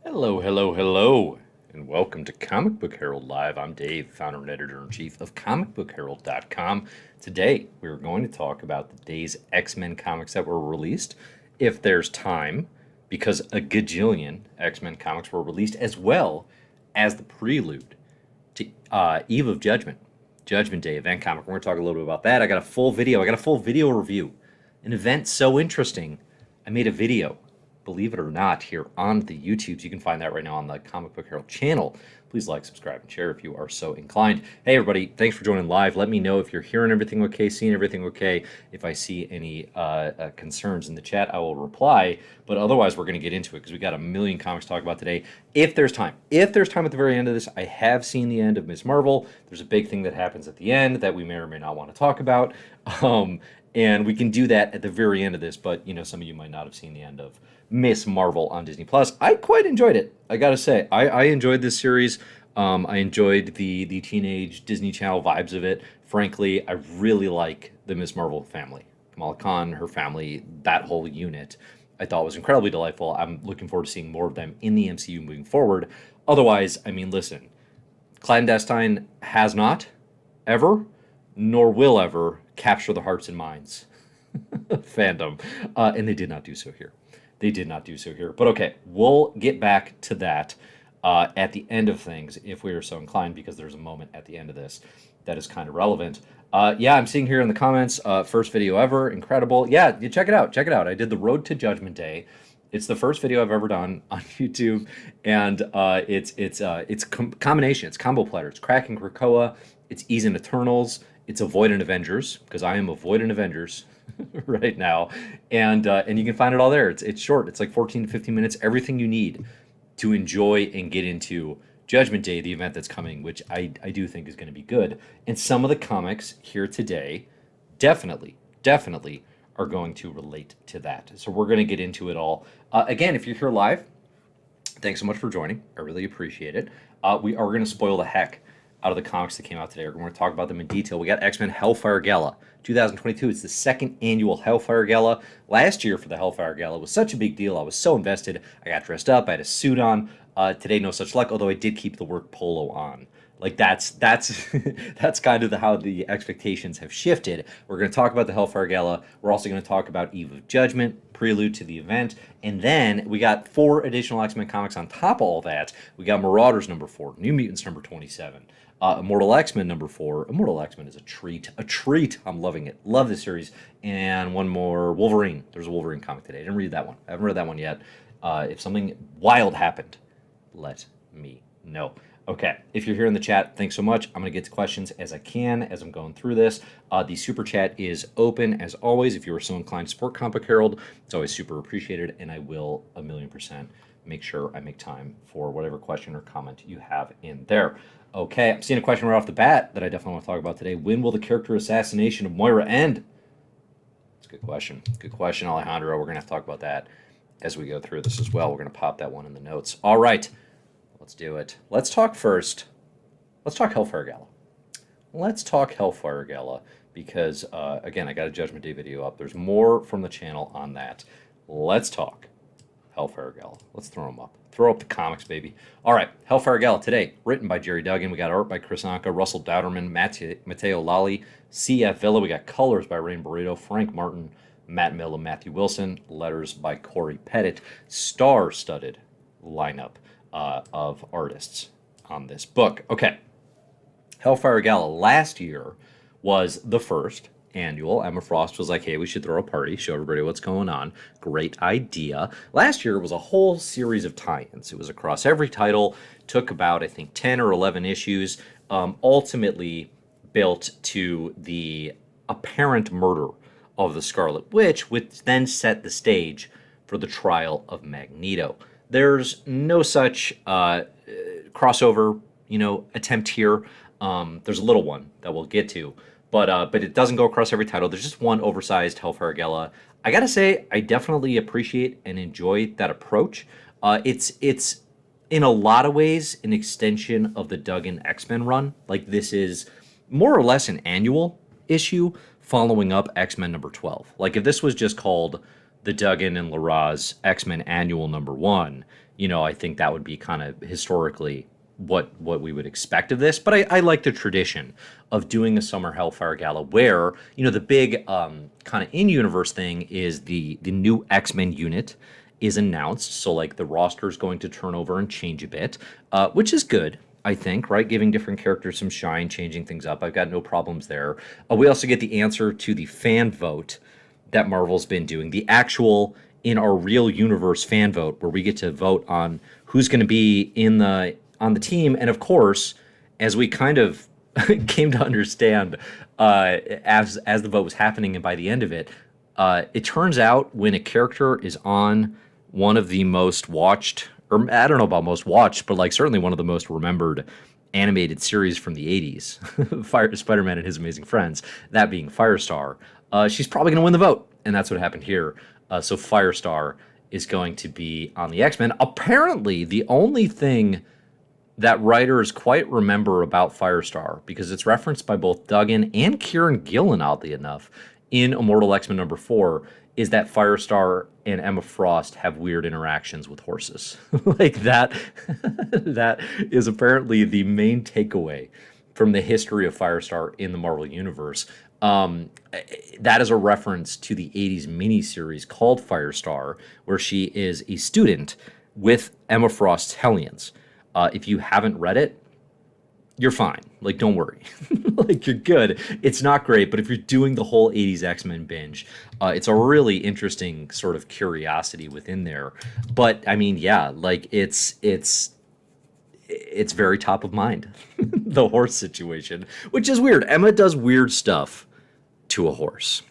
Hello, hello, hello, and welcome to Comic Book Herald Live. I'm Dave, founder and editor-in-chief of comicbookherald.com. Today, we're going to talk about the day's X-Men comics that were released, if there's time, because a gajillion X-Men comics were released, as well as the prelude to Eve of Judgment, Judgment Day event comic. We're going to talk a little bit about that. I got a full video review. An event so interesting, I made a video, believe it or not, here on the YouTubes. You can find that right now on the Comic Book Herald channel. Please like, subscribe, and share if you are so inclined. Hey, everybody, thanks for joining live. Let me know if you're hearing everything okay, seeing everything okay. If I see any concerns in the chat, I will reply. But otherwise, we're going to get into it because we got a million comics to talk about today. If there's time at the very end of this, I have seen the end of Ms. Marvel. There's a big thing that happens at the end that we may or may not want to talk about. And we can do that at the very end of this, but some of you might not have seen the end of Miss Marvel on Disney Plus. I quite enjoyed it. I gotta say, I enjoyed this series. I enjoyed the teenage Disney Channel vibes of it. Frankly, I really like the Miss Marvel family. Kamala Khan, her family, that whole unit, I thought was incredibly delightful. I'm looking forward to seeing more of them in the MCU moving forward. Otherwise, I mean, listen, Clandestine has not ever, nor will ever, capture the hearts and minds of fandom. And they did not do so here. But okay, we'll get back to that at the end of things if we are so inclined, because there's a moment at the end of this that is kind of relevant. Yeah, I'm seeing here in the comments, first video ever, incredible. Yeah, you check it out. I did the Road to Judgment Day. It's the first video I've ever done on YouTube, and it's combination. It's combo platter. It's Kraken Krakoa. It's Ease in Eternals. It's Avoid and Avengers, because I am Avoid and Avengers right now, and you can find it all there. It's short. It's like 14 to 15 minutes. Everything you need to enjoy and get into Judgment Day, the event that's coming, which I do think is going to be good. And some of the comics here today definitely are going to relate to that. So we're going to get into it all. Again, if you're here live, thanks so much for joining. I really appreciate it. We are going to spoil the heck out of the comics that came out today. We're going to talk about them in detail. We got X-Men Hellfire Gala 2022. It's the second annual Hellfire Gala. Last year for the Hellfire Gala was such a big deal. I was so invested. I got dressed up. I had a suit on. Today, no such luck, although I did keep the work polo on. Like that's that's kind of how the expectations have shifted. We're going to talk about the Hellfire Gala. We're also going to talk about Eve of Judgment, prelude to the event, and then we got 4 additional X-Men comics on top of all that. We got Marauders number 4, New Mutants number 27, Immortal X-Men number 4. Immortal X-Men is a treat. I'm loving it. Love this series. And one more, Wolverine. There's a Wolverine comic today. I didn't read that one. I haven't read that one yet. If something wild happened, let me know. Okay, if you're here in the chat, thanks so much. I'm going to get to questions as I can as I'm going through this. The super chat is open as always. If you are so inclined to support Comic Book Herald, it's always super appreciated, and I will 1,000,000% make sure I make time for whatever question or comment you have in there. Okay, I'm seeing a question right off the bat that I definitely want to talk about today. When will the character assassination of Moira end? It's a good question. Good question, Alejandro. We're going to have to talk about that as we go through this as well. We're going to pop that one in the notes. All right. Let's do it. Let's talk first. Let's talk Hellfire Gala. Because, again, I got a Judgment Day video up. There's more from the channel on that. Let's talk Hellfire Gala. Let's throw them up. Throw up the comics, baby. All right, Hellfire Gala today, written by Jerry Duggan. We got art by Chris Anka, Russell Dowderman, Matteo Lally, C.F. Villa. We got colors by Rain Burrito, Frank Martin, Matt Mill, and Matthew Wilson. Letters by Corey Pettit. Star-studded lineup of artists on this book. Okay, Hellfire Gala last year was the first annual. Emma Frost was like, hey, we should throw a party, show everybody what's going on. Great idea. Last year was a whole series of tie-ins. It was across every title, took about, I think, 10 or 11 issues, ultimately built to the apparent murder of the Scarlet Witch, which then set the stage for the trial of Magneto. There's no such crossover, attempt here. There's a little one that we'll get to, but it doesn't go across every title. There's just one oversized Hellfire Gala. I gotta say, I definitely appreciate and enjoy that approach. It's in a lot of ways an extension of the Duggan X-Men run. Like, this is more or less an annual issue following up X-Men number 12. Like, if this was just called the Duggan and Laraz X-Men Annual #1, I think that would be kind of historically what we would expect of this. But I like the tradition of doing a summer Hellfire Gala where, the big kind of in-universe thing is the new X-Men unit is announced. So like the roster is going to turn over and change a bit, which is good, I think, right? Giving different characters some shine, changing things up. I've got no problems there. We also get the answer to the fan vote that Marvel's been doing, the actual in our real universe fan vote, where we get to vote on who's going to be on the team. And of course, as we kind of came to understand as the vote was happening, and by the end of it, it turns out when a character is on one of the most watched, or I don't know about most watched, but like certainly one of the most remembered animated series from the 80s, Spider-Man and His Amazing Friends, that being Firestar, she's probably going to win the vote. And that's what happened here. So Firestar is going to be on the X-Men. Apparently, the only thing that writers quite remember about Firestar, because it's referenced by both Duggan and Kieran Gillen, oddly enough, in Immortal X-Men #4, is that Firestar and Emma Frost have weird interactions with horses. Like that is apparently the main takeaway from the history of Firestar in the Marvel Universe. That is a reference to the 80s miniseries called Firestar, where she is a student with Emma Frost's Hellions. If you haven't read it, you're fine. Like, don't worry. Like, you're good. It's not great, but if you're doing the whole 80s X-Men binge, it's a really interesting sort of curiosity within there. But, I mean, yeah, like, it's very top of mind, the horse situation, which is weird. Emma does weird stuff to a horse.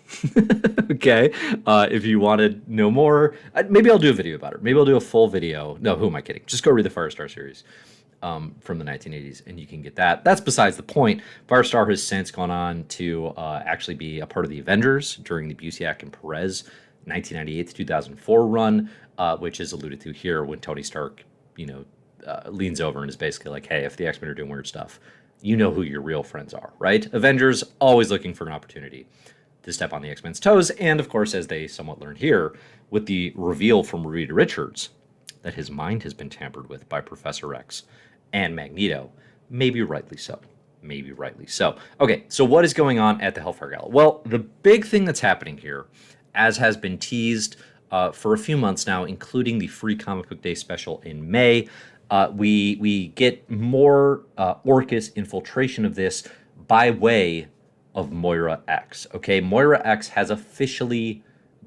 Okay? If you want to know more, maybe I'll do a video about it. Maybe I'll do a full video. No, who am I kidding? Just go read the Firestar series from the 1980s, and you can get that. That's besides the point. Firestar has since gone on to actually be a part of the Avengers during the Busiek and Perez 1998 to 2004 run, which is alluded to here when Tony Stark, leans over and is basically like, hey, if the X-Men are doing weird stuff, you know who your real friends are, right? Avengers always looking for an opportunity to step on the X-Men's toes. And of course, as they somewhat learned here, with the reveal from Reed Richards that his mind has been tampered with by Professor X and Magneto, maybe rightly so. Maybe rightly so. Okay, so what is going on at the Hellfire Gala? Well, the big thing that's happening here, as has been teased for a few months now, including the free Comic Book Day special in May, we get more Orcus infiltration of this by way of Moira X. Okay, Moira X has officially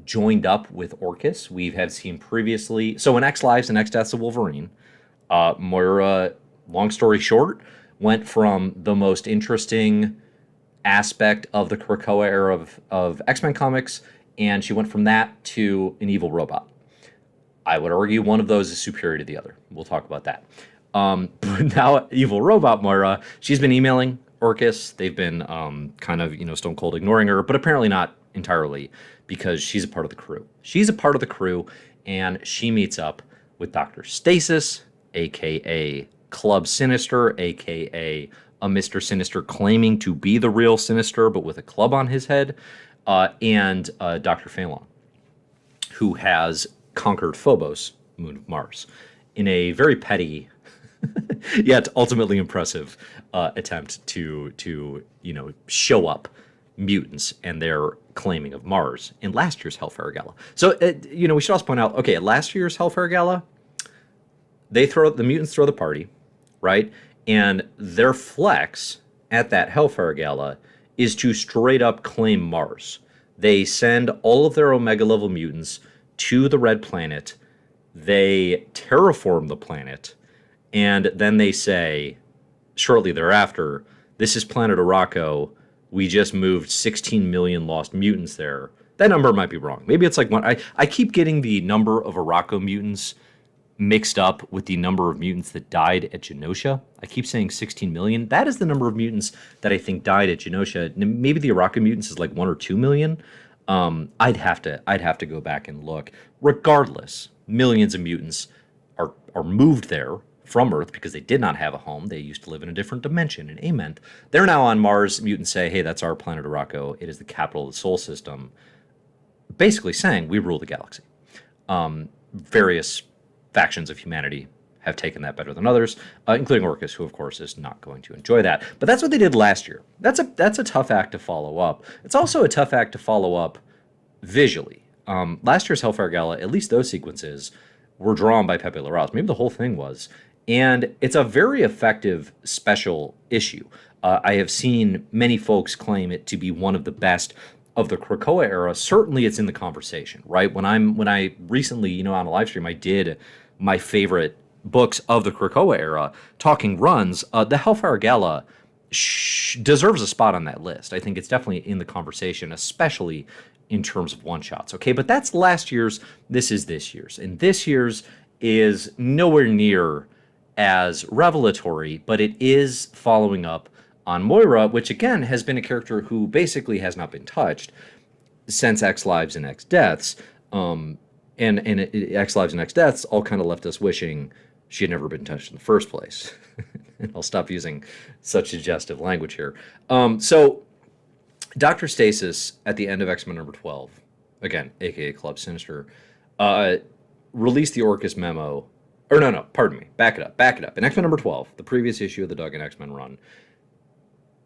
joined up with Orcus. We have seen previously, so in X Lives and X Deaths of Wolverine, Moira, long story short, went from the most interesting aspect of the Krakoa era of X-Men comics, and she went from that to an evil robot. I would argue one of those is superior to the other. We'll talk about that. But now, evil robot Moira, she's been emailing Orcus. They've been kind of, stone cold ignoring her, but apparently not entirely, because she's a part of the crew. She's a part of the crew, and she meets up with Dr. Stasis, a.k.a. Club Sinister, a.k.a. a Mr. Sinister claiming to be the real Sinister, but with a club on his head, and Dr. Phelan, who has conquered Phobos, moon of Mars, in a very petty, yet ultimately impressive attempt to show up mutants and their claiming of Mars in last year's Hellfire Gala. So we should also point out, okay, at last year's Hellfire Gala, the mutants throw the party, right? And their flex at that Hellfire Gala is to straight up claim Mars. They send all of their Omega level mutants to the Red Planet. They terraform the planet, and then they say, shortly thereafter, this is Planet Araco. We just moved 16 million lost mutants there. That number might be wrong. Maybe it's like one. I keep getting the number of Araco mutants mixed up with the number of mutants that died at Genosha. I keep saying 16 million. That is the number of mutants that I think died at Genosha. Maybe the Araco mutants is like 1 or 2 million. I'd have to go back and look. Regardless, millions of mutants are moved there from Earth because they did not have a home. They used to live in a different dimension, in Ament. They're now on Mars. Mutants say, hey, that's our planet Araco. It is the capital of the Sol system. basically saying we rule the galaxy. Various factions of humanity have taken that better than others, including Orcus, who of course is not going to enjoy that. But that's what they did last year. That's a tough act to follow up. It's also a tough act to follow up visually. Last year's Hellfire Gala, at least those sequences, were drawn by Pepe Larraz. Maybe the whole thing was. And it's a very effective special issue. I have seen many folks claim it to be one of the best of the Krakoa era. Certainly it's in the conversation, right? When I recently, on a live stream, I did my favorite books of the Krakoa era, talking runs, the Hellfire Gala deserves a spot on that list. I think it's definitely in the conversation, especially in terms of one-shots. Okay, but that's last year's. This is this year's. And this year's is nowhere near as revelatory, but it is following up on Moira, which again has been a character who basically has not been touched since X Lives and X Deaths. And X Lives and X Deaths all kind of left us wishing she had never been touched in the first place. And I'll stop using such suggestive language here. So Dr. Stasis at the end of X-Men number 12, again, aka Club Sinister, released the Orcus memo. Or no, pardon me. Back it up. In X-Men number 12, the previous issue of the Duggan X-Men run,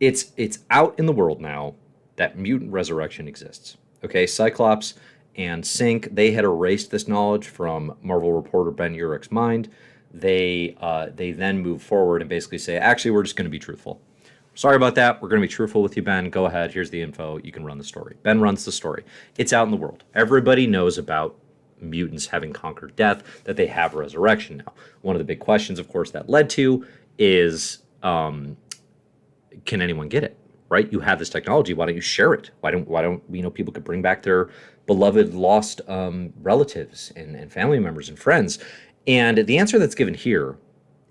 it's out in the world now that mutant resurrection exists. Okay, Cyclops and Synch, they had erased this knowledge from Marvel reporter Ben Urich's mind. They then move forward and basically say, actually, we're just going to be truthful. Sorry about that. We're going to be truthful with you, Ben. Go ahead. Here's the info. You can run the story. Ben runs the story. It's out in the world. Everybody knows about mutants having conquered death, that they have resurrection now. One of the big questions, of course, that led to is, can anyone get it? Right? You have this technology. Why don't you share it? Why don't people could bring back their beloved lost relatives and family members and friends? And the answer that's given here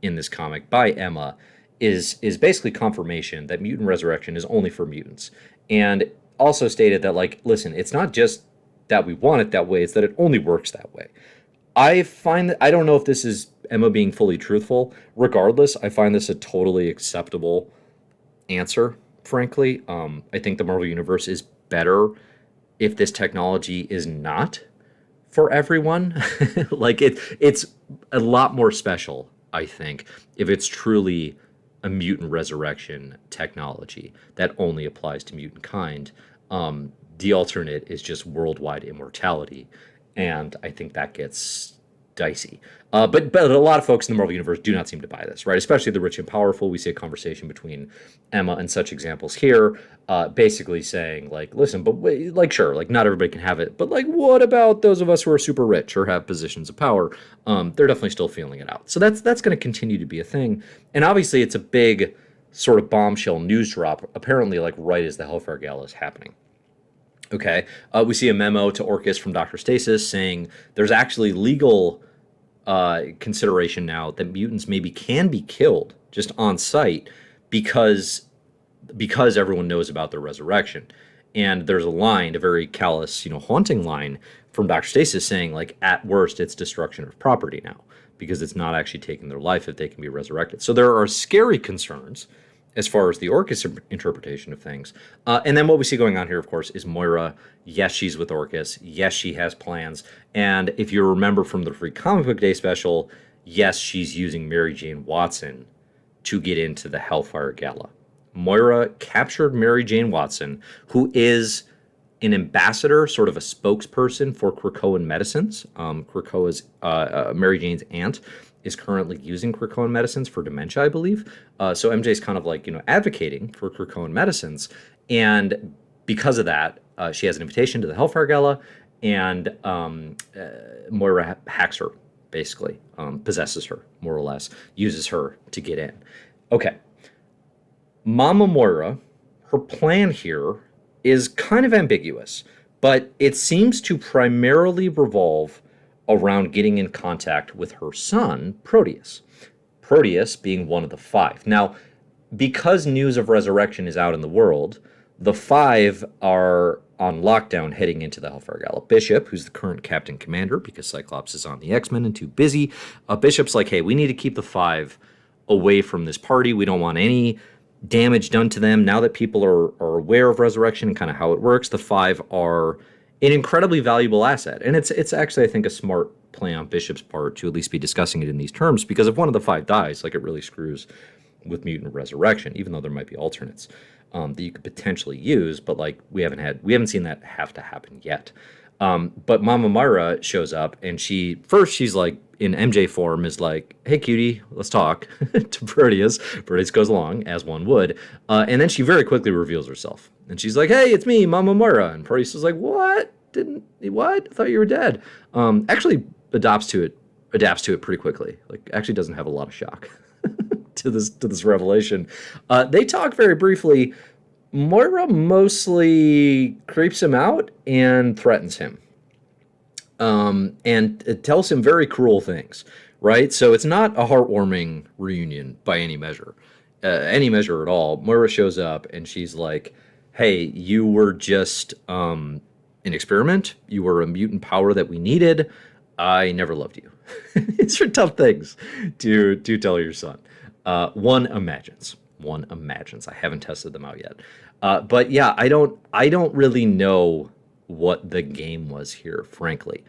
in this comic by Emma is basically confirmation that mutant resurrection is only for mutants. And also stated that, like, listen, it's not just that we want it that way, it's that it only works that way. I find that, I don't know if this is Emma being fully truthful. Regardless, I find this a totally acceptable answer, frankly. I think the Marvel Universe is better if this technology is not for everyone. Like, it's a lot more special, I think, if it's truly a mutant resurrection technology that only applies to mutant kind. The alternate is just worldwide immortality, and I think that gets dicey. But a lot of folks in the Marvel Universe do not seem to buy this, right? Especially the rich and powerful. We see a conversation between Emma and such examples here, basically saying, like, listen, but like, sure, like, not everybody can have it, but like, what about those of us who are super rich or have positions of power? They're definitely still feeling it out. So that's going to continue to be a thing. And obviously it's a big sort of bombshell news drop, apparently, like, right as the Hellfire Gala is happening. Okay, we see a memo to Orcus from Dr. Stasis saying there's actually legal consideration now that mutants maybe can be killed just on sight because everyone knows about their resurrection. And there's a line, a very callous, haunting line from Dr. Stasis saying, like, at worst, it's destruction of property now because it's not actually taking their life if they can be resurrected. So there are scary concerns as far as the Orcus interpretation of things. And then what we see going on here, of course, is Moira. Yes, she's with Orcus. Yes, she has plans. And if you remember from the Free Comic Book Day special, yes, she's using Mary Jane Watson to get into the Hellfire Gala. Moira captured Mary Jane Watson, who is an ambassador, sort of a spokesperson for Krakoan medicines. Krakoa's Mary Jane's aunt is currently using Krakoan medicines for dementia, I believe. So MJ's kind of like, advocating for Krakoan medicines. And because of that, she has an invitation to the Hellfire Gala, and Moira hacks her, basically, possesses her, more or less, uses her to get in. Okay. Mama Moira, her plan here is kind of ambiguous, but it seems to primarily revolve around getting in contact with her son, Proteus. Proteus being one of the five. Now, because news of resurrection is out in the world, the five are on lockdown heading into the Hellfire Gala. Bishop, who's the current captain commander, because Cyclops is on the X-Men and too busy, Bishop's like, hey, we need to keep the five away from this party. We don't want any damage done to them. Now that people are aware of resurrection and kind of how it works, the five are an incredibly valuable asset. And it's actually, I think, a smart play on Bishop's part to at least be discussing it in these terms, because if one of the 5 dies, like, it really screws with Mutant Resurrection, even though there might be alternates that you could potentially use, but like we haven't seen that have to happen yet. But Mama Moira shows up, and she's like in MJ form is like, "Hey, cutie, let's talk." To Proteus. Proteus goes along as one would, and then she very quickly reveals herself, and she's like, "Hey, it's me, Mama Moira." And Proteus is like, "What? What? I thought you were dead." Actually adapts to it pretty quickly. Like, actually doesn't have a lot of shock to this revelation. They talk very briefly. Moira mostly creeps him out and threatens him. And it tells him very cruel things, right? So it's not a heartwarming reunion by any measure at all. Moira shows up and she's like, "Hey, you were just an experiment. You were a mutant power that we needed. I never loved you." These are tough things to tell your son. One imagines. I haven't tested them out yet. But yeah, I don't really know what the game was here, frankly.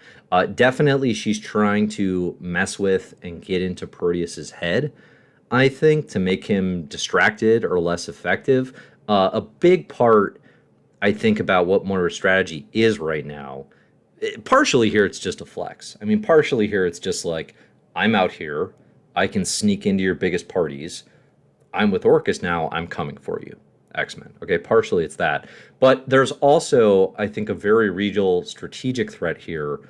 Definitely she's trying to mess with and get into Proteus's head, I think, to make him distracted or less effective. A big part, I think, about what Moira's strategy is right now, partially here it's just a flex. I mean, partially here it's just like, I'm out here, I can sneak into your biggest parties, I'm with Orcus now, I'm coming for you, X-Men. Okay, partially it's that. But there's also, I think, a very real strategic threat here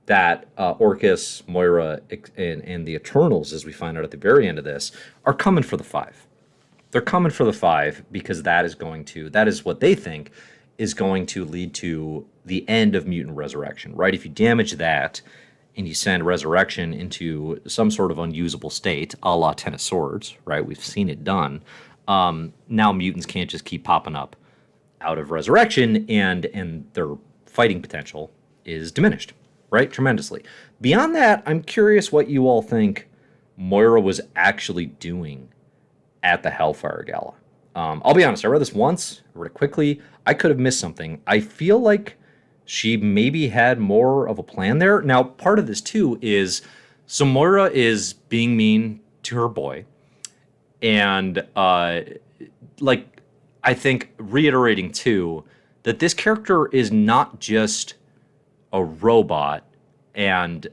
that Orcus, Moira, and the Eternals, as we find out at the very end of this, are coming for the 5. They're coming for the 5 because that is what they think is going to lead to the end of Mutant Resurrection, right? If you damage that and you send Resurrection into some sort of unusable state, a la Ten of Swords, right? We've seen it done. Now mutants can't just keep popping up out of Resurrection, and their fighting potential is diminished, right? Tremendously. Beyond that, I'm curious what you all think Moira was actually doing at the Hellfire Gala. I'll be honest, I read this once, I read it quickly. I could have missed something. I feel like she maybe had more of a plan there. Now, part of this too is, so Moira is being mean to her boy, and like, I think reiterating too that this character is not just a robot and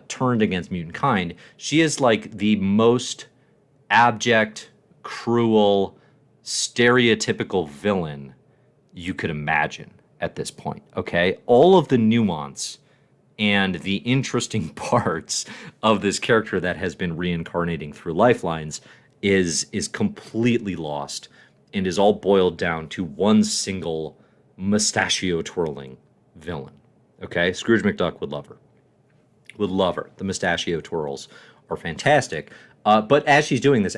turned against mutant kind. She is like the most abject, cruel, stereotypical villain you could imagine at this point, okay? All of the nuance and the interesting parts of this character that has been reincarnating through lifelines is completely lost and is all boiled down to one single mustachio-twirling villain, okay? Scrooge McDuck would love her. Would love her. The mustachio twirls are fantastic. But as she's doing this,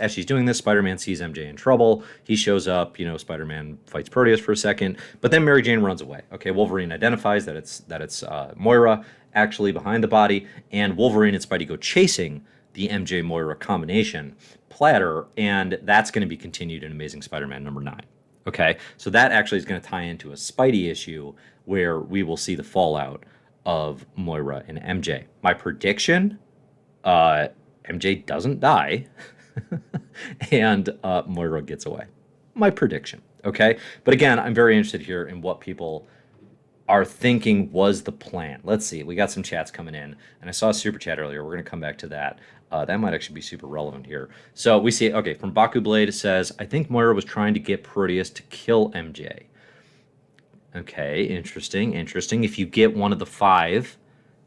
Spider-Man sees MJ in trouble. He shows up, Spider-Man fights Proteus for a second, but then Mary Jane runs away. Okay, Wolverine identifies that it's Moira actually behind the body, and Wolverine and Spidey go chasing the MJ-Moira combination platter, and that's going to be continued in Amazing Spider-Man number 9. Okay, so that actually is going to tie into a Spidey issue where we will see the fallout of Moira and MJ. My prediction, MJ doesn't die, and Moira gets away. My prediction, okay? But again, I'm very interested here in what people are thinking was the plan. Let's see. We got some chats coming in, and I saw a super chat earlier. We're going to come back to that. That might actually be super relevant here. So we see, okay, from Baku Blade says, I think Moira was trying to get Proteus to kill MJ. Okay, interesting. If you get one of the 5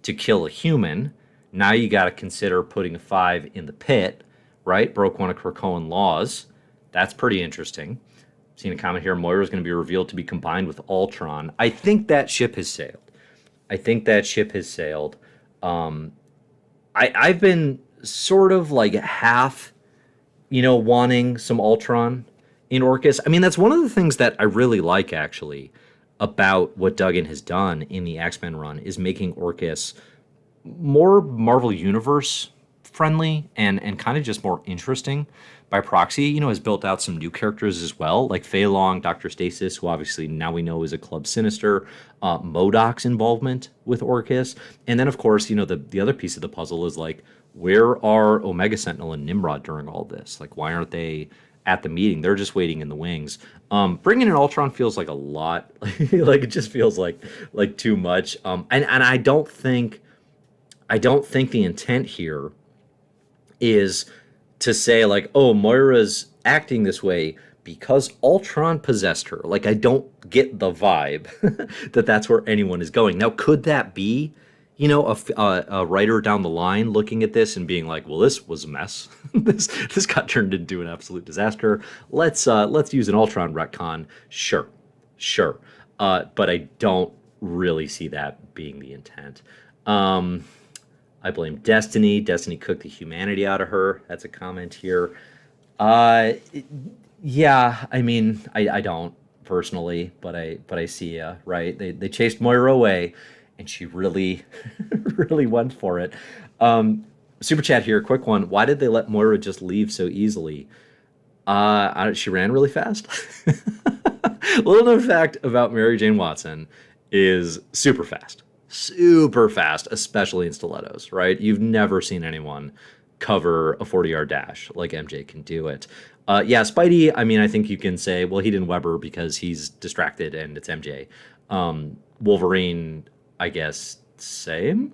to kill a human, now you got to consider putting a 5 in the pit, right? Broke one of Krakoan laws. That's pretty interesting. Seen a comment here, Moira is going to be revealed to be combined with Ultron. I think that ship has sailed. I've been sort of like half, wanting some Ultron in Orcus. I mean, that's one of the things that I really like, actually, about what Duggan has done in the X-Men run, is making Orcus more Marvel Universe friendly and kind of just more interesting by proxy. You know, has built out some new characters as well, like Fei Long, Dr. Stasis, who obviously now we know is a Club Sinister, MODOK's involvement with Orcus. And then, of course, you know, the other piece of the puzzle is like, where are Omega Sentinel and Nimrod during all this? Like, why aren't they at the meeting? They're just waiting in the wings. Bringing in Ultron feels like a lot. Like, it just feels like too much. And I don't think the intent here is to say like, oh, Moira's acting this way because Ultron possessed her. Like, I don't get the vibe that that's where anyone is going. Now, could that be, you know, a writer down the line looking at this and being like, well, this was a mess. this got turned into an absolute disaster. Let's use an Ultron retcon. Sure. But I don't really see that being the intent. I blame Destiny. Destiny cooked the humanity out of her. That's a comment here. Yeah, I mean, I don't personally, but I see ya, right? They chased Moira away, and she really, really went for it. Super chat here, quick one. Why did they let Moira just leave so easily? She ran really fast. Little known fact about Mary Jane Watson is super fast, especially in stilettos, right? You've never seen anyone cover a 40-yard dash like MJ can do it. Yeah, Spidey, I mean, I think you can say, well, he didn't Weber because he's distracted and it's MJ. Wolverine, I guess, same?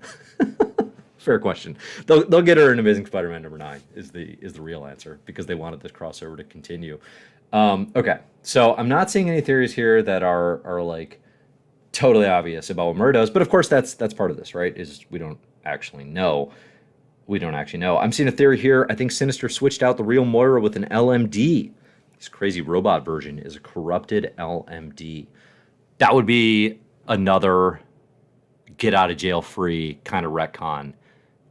Fair question. They'll get her in Amazing Spider-Man #9 is the real answer, because they wanted this crossover to continue. Okay, so I'm not seeing any theories here that are like totally obvious about what Moira does, but of course that's part of this, right? Is we don't actually know. I'm seeing a theory here. I think Sinister switched out the real Moira with an LMD. This crazy robot version is a corrupted LMD. That would be another get out of jail free kind of retcon.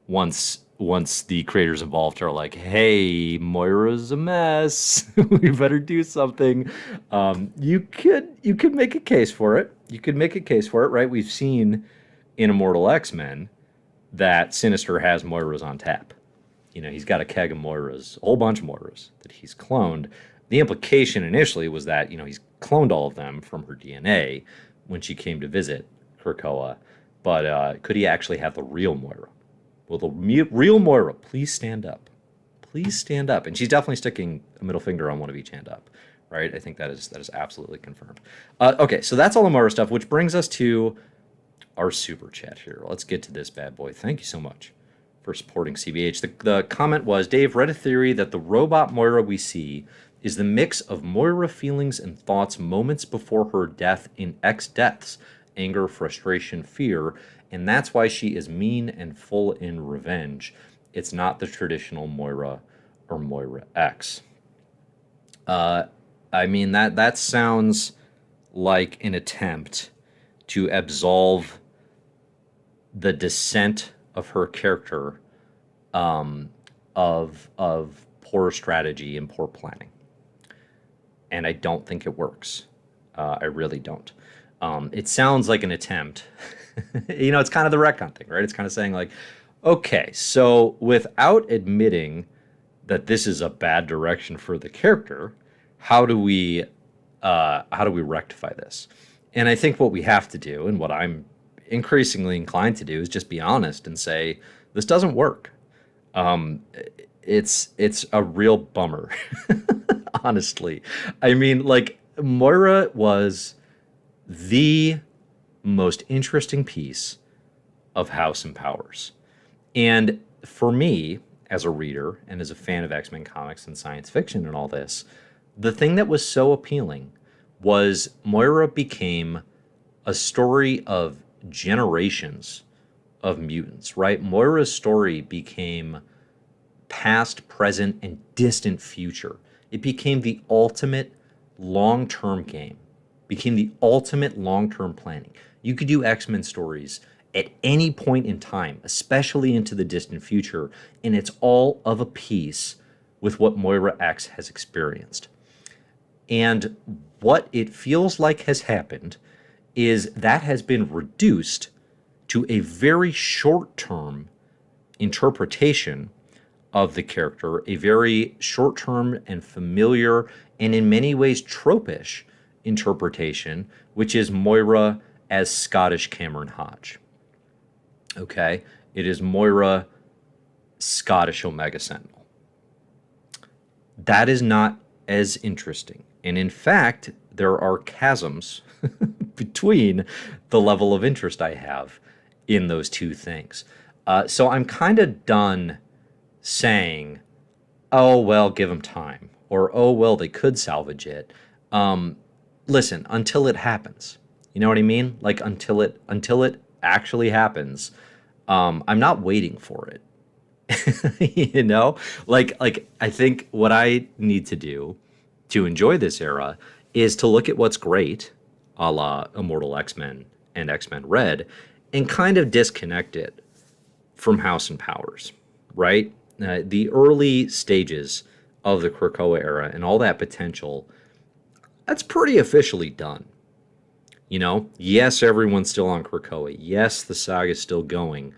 Once the creators involved are like, hey, Moira's a mess. We better do something. You could make a case for it. Right? We've seen in Immortal X-Men that Sinister has Moiras on tap. You know, he's got a keg of Moiras, a whole bunch of Moiras that he's cloned. The implication initially was that, you know, he's cloned all of them from her DNA when she came to visit Krakoa. But could he actually have the real Moira? Will the real Moira please stand up? Please stand up. And she's definitely sticking a middle finger on one of each hand up, right? I think that is absolutely confirmed. Okay, so that's all the Moira stuff, which brings us to our super chat here. Let's get to this bad boy. Thank you so much for supporting CBH. The comment was, Dave read a theory that the robot Moira we see is the mix of Moira feelings and thoughts moments before her death in X deaths, anger, frustration, fear, and that's why she is mean and full in revenge. It's not the traditional Moira or Moira X. I mean, that sounds like an attempt to absolve the descent of her character of poor strategy and poor planning. And I don't think it works. I really don't. It sounds like an attempt. You know, it's kind of the retcon thing, right? It's kind of saying like, okay, so without admitting that this is a bad direction for the character, how do we rectify this? And I think what we have to do, and what I'm increasingly inclined to do, is just be honest and say, this doesn't work. It's a real bummer, honestly. I mean, like, Moira was the most interesting piece of House and Powers. And for me, as a reader and as a fan of X-Men comics and science fiction and all this, the thing that was so appealing was Moira became a story of generations of mutants, right? Moira's story became past, present, and distant future. It became the ultimate long-term game, became the ultimate long-term planning. You could do X-Men stories at any point in time, especially into the distant future, and it's all of a piece with what Moira X has experienced. And what it feels like has happened is that has been reduced to a very short-term interpretation of the character, a very short-term and familiar and in many ways tropish interpretation, which is Moira as Scottish Cameron Hodge. Okay? It is Moira, Scottish Omega Sentinel. That is not as interesting. And in fact, there are chasms between the level of interest I have in those two things. So I'm kind of done saying, oh, well, give them time. Or, oh, well, they could salvage it. Listen, until it happens. You know what I mean? Like, until it actually happens, I'm not waiting for it. You know? Like I think what I need to do to enjoy this era is to look at what's great, a la Immortal X-Men and X-Men Red, and kind of disconnect it from House and Powers, right? The early stages of the Krakoa era and all that potential, that's pretty officially done. You know, yes, everyone's still on Krakoa. Yes, the saga's still going.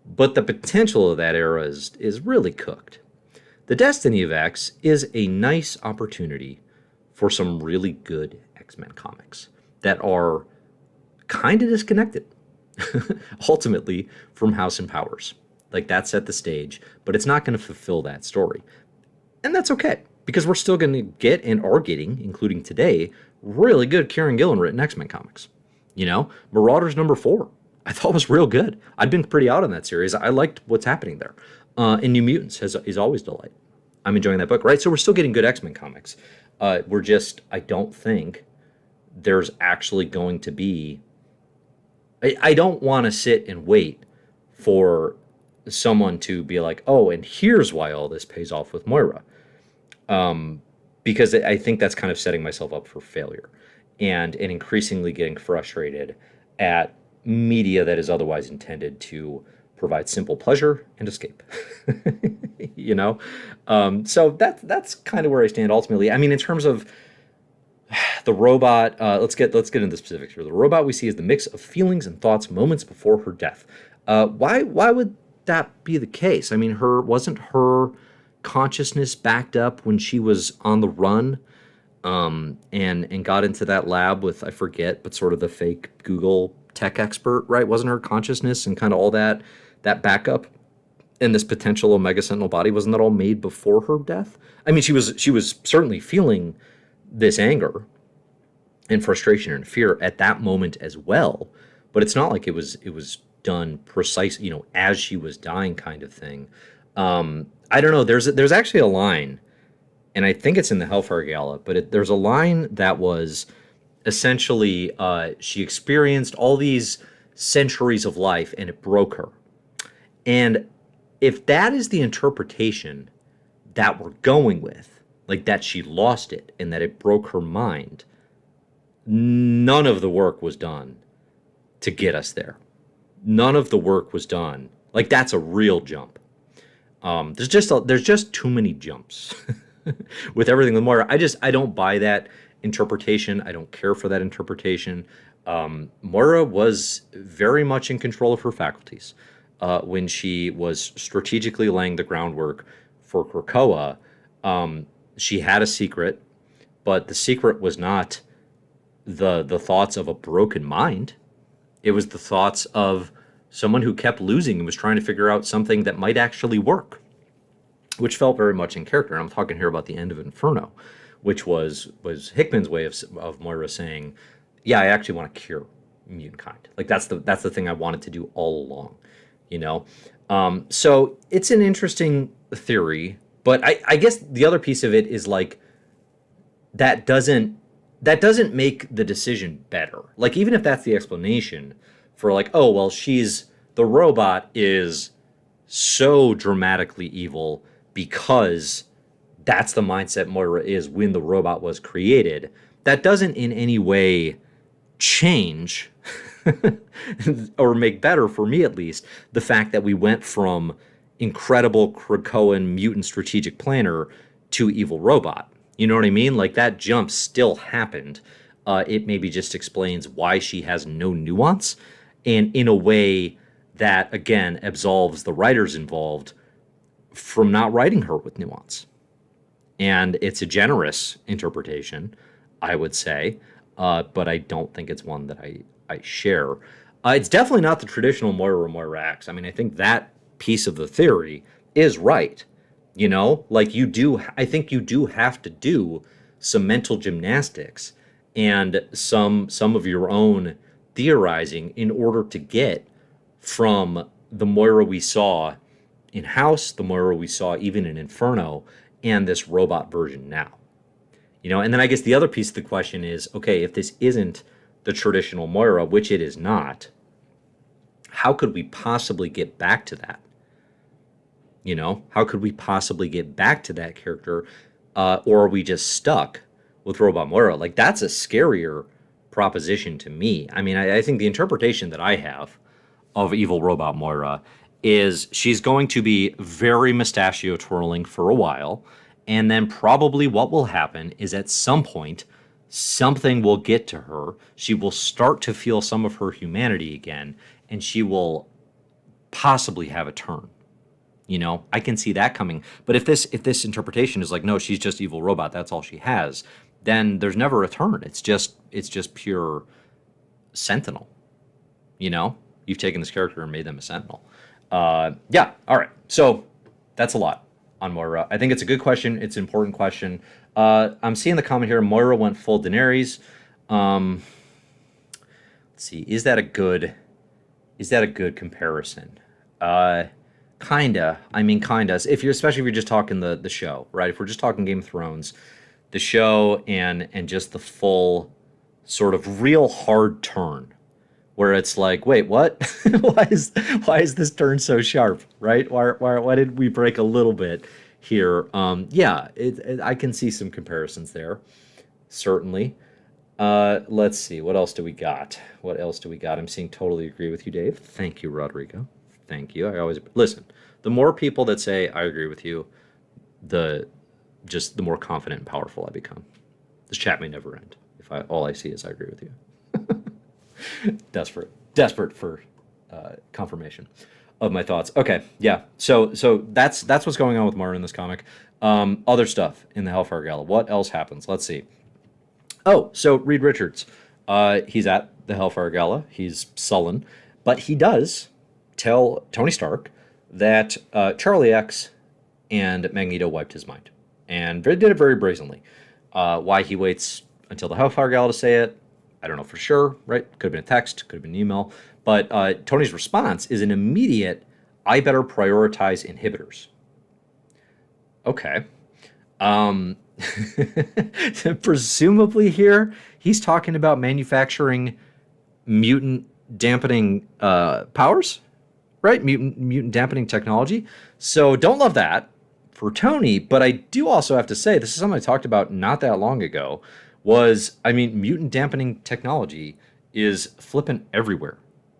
But the potential of that era is really cooked. The Destiny of X is a nice opportunity for some really good X-Men comics that are kind of disconnected, ultimately, from House and Powers. Like, that set the stage, but it's not going to fulfill that story. And that's okay, because we're still going to get and are getting, including today, really good Kieran Gillen written X-Men comics. You know, Marauders #4, I thought was real good. I'd been pretty out on that series. I liked what's happening there. And New Mutants is always delight. I'm enjoying that book, right? So we're still getting good X-Men comics. I don't think there's actually going to be... I don't want to sit and wait for someone to be like, oh, and here's why all this pays off with Moira. Because I think that's kind of setting myself up for failure and increasingly getting frustrated at media that is otherwise intended to provide simple pleasure and escape. You know? So that's kind of where I stand ultimately. I mean, in terms of the robot, let's get into the specifics here. The robot we see is the mix of feelings and thoughts moments before her death. Why would that be the case? I mean, wasn't her consciousness backed up when she was on the run, and got into that lab with, I forget, but sort of the fake Google tech expert, right? Wasn't her consciousness and kind of all that backup and this potential Omega Sentinel body, wasn't that all made before her death? I mean, she was certainly feeling this anger and frustration and fear at that moment as well, but it's not like it was done precise, you know, as she was dying kind of thing. I don't know. There's actually a line, and I think it's in the Hellfire Gala, but there's a line that was essentially she experienced all these centuries of life and it broke her. And if that is the interpretation that we're going with, like that she lost it and that it broke her mind, none of the work was done to get us there. None of the work was done. Like, that's a real jump. There's just too many jumps with everything with Moira. I don't buy that interpretation. I don't care for that interpretation. Moira was very much in control of her faculties when she was strategically laying the groundwork for Krakoa. She had a secret, but the secret was not the thoughts of a broken mind. It was the thoughts of someone who kept losing and was trying to figure out something that might actually work, which felt very much in character. And I'm talking here about the end of Inferno, which was Hickman's way of Moira saying, yeah, I actually want to cure mutant kind. Like, that's the thing I wanted to do all along, you know? So it's an interesting theory, but I guess the other piece of it is, like, that doesn't make the decision better. Like, even if that's the explanation for, like, oh, well, the robot is so dramatically evil because that's the mindset Moira is when the robot was created, that doesn't in any way change or make better, for me at least, the fact that we went from incredible Krakoan mutant strategic planner to evil robot. You know what I mean? Like, that jump still happened. It maybe just explains why she has no nuance, and in a way that, again, absolves the writers involved from not writing her with nuance. And it's a generous interpretation, I would say, but I don't think it's one that I share. It's definitely not the traditional Moira X. I mean, I think that piece of the theory is right. You know, like I think you do have to do some mental gymnastics and some of your own theorizing in order to get from the Moira we saw in House, the Moira we saw even in Inferno, and this robot version now. You know, and then I guess the other piece of the question is, okay, if this isn't the traditional Moira, which it is not, how could we possibly get back to that? You know, how could we possibly get back to that character? Or are we just stuck with Robot Moira? Like, that's a scarier proposition to me. I mean, I think the interpretation that I have of evil Robot Moira is she's going to be very mustachio twirling for a while, and then probably what will happen is at some point something will get to her. She will start to feel some of her humanity again, and she will possibly have a turn. You know, I can see that coming. But if this interpretation is like, no, she's just evil robot, that's all she has, then there's never a turn. It's just pure Sentinel. You know, you've taken this character and made them a Sentinel. Yeah, all right. So that's a lot on Moira. I think it's a good question. It's an important question. I'm seeing the comment here. Moira went full Daenerys. Let's see. Is that a good comparison? Kinda. I mean, kinda. Especially if you're just talking the show, right? If we're just talking Game of Thrones, the show and just the full sort of real hard turn, where it's like, wait, what? why is this turn so sharp, right? Why did we break a little bit here? Yeah, I can see some comparisons there, certainly. Let's see, what else do we got? I'm seeing totally agree with you, Dave. Thank you, Rodrigo. Thank you. I always listen. The more people that say I agree with you, the more confident and powerful I become. This chat may never end if all I see is I agree with you. Desperate for confirmation of my thoughts. Okay, yeah. So that's what's going on with Moira in this comic. Other stuff in the Hellfire Gala. What else happens? Let's see. Oh, so Reed Richards. He's at the Hellfire Gala. He's sullen, but he does tell Tony Stark that Charlie X and Magneto wiped his mind, and did it very brazenly. Why he waits until the Hellfire Gala to say it, I don't know for sure, right? Could have been a text, could have been an email, but Tony's response is an immediate, I better prioritize inhibitors. Okay. Presumably here, he's talking about manufacturing mutant dampening powers, right? Mutant dampening technology. So don't love that for Tony, but I do also have to say, this is something I talked about not that long ago, mutant dampening technology is flipping everywhere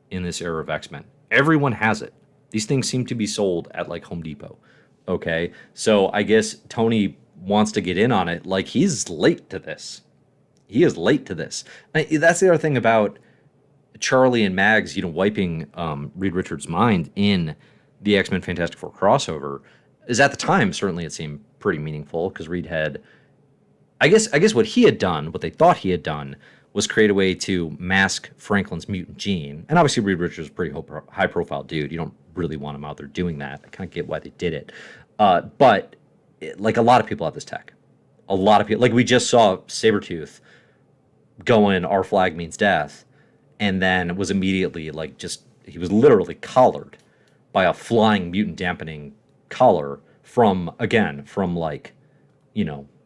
in this era of X-Men. Everyone has it. These things seem to be sold at like Home Depot. Okay, so I guess Tony wants to get in on it. Like, he's late to this. He is late to this. That's the other thing about Charlie and Mags, wiping Reed Richards' mind in the X-Men Fantastic Four crossover, is at the time, certainly it seemed pretty meaningful, because Reed had, I guess what he had done, what they thought he had done, was create a way to mask Franklin's mutant gene. And obviously Reed Richards is a pretty high-profile dude. You don't really want him out there doing that. I kind of get why they did it. But like, a lot of people have this tech. A lot of people, like we just saw Sabretooth going, our flag means death, and then was immediately he was literally collared by a flying mutant dampening collar from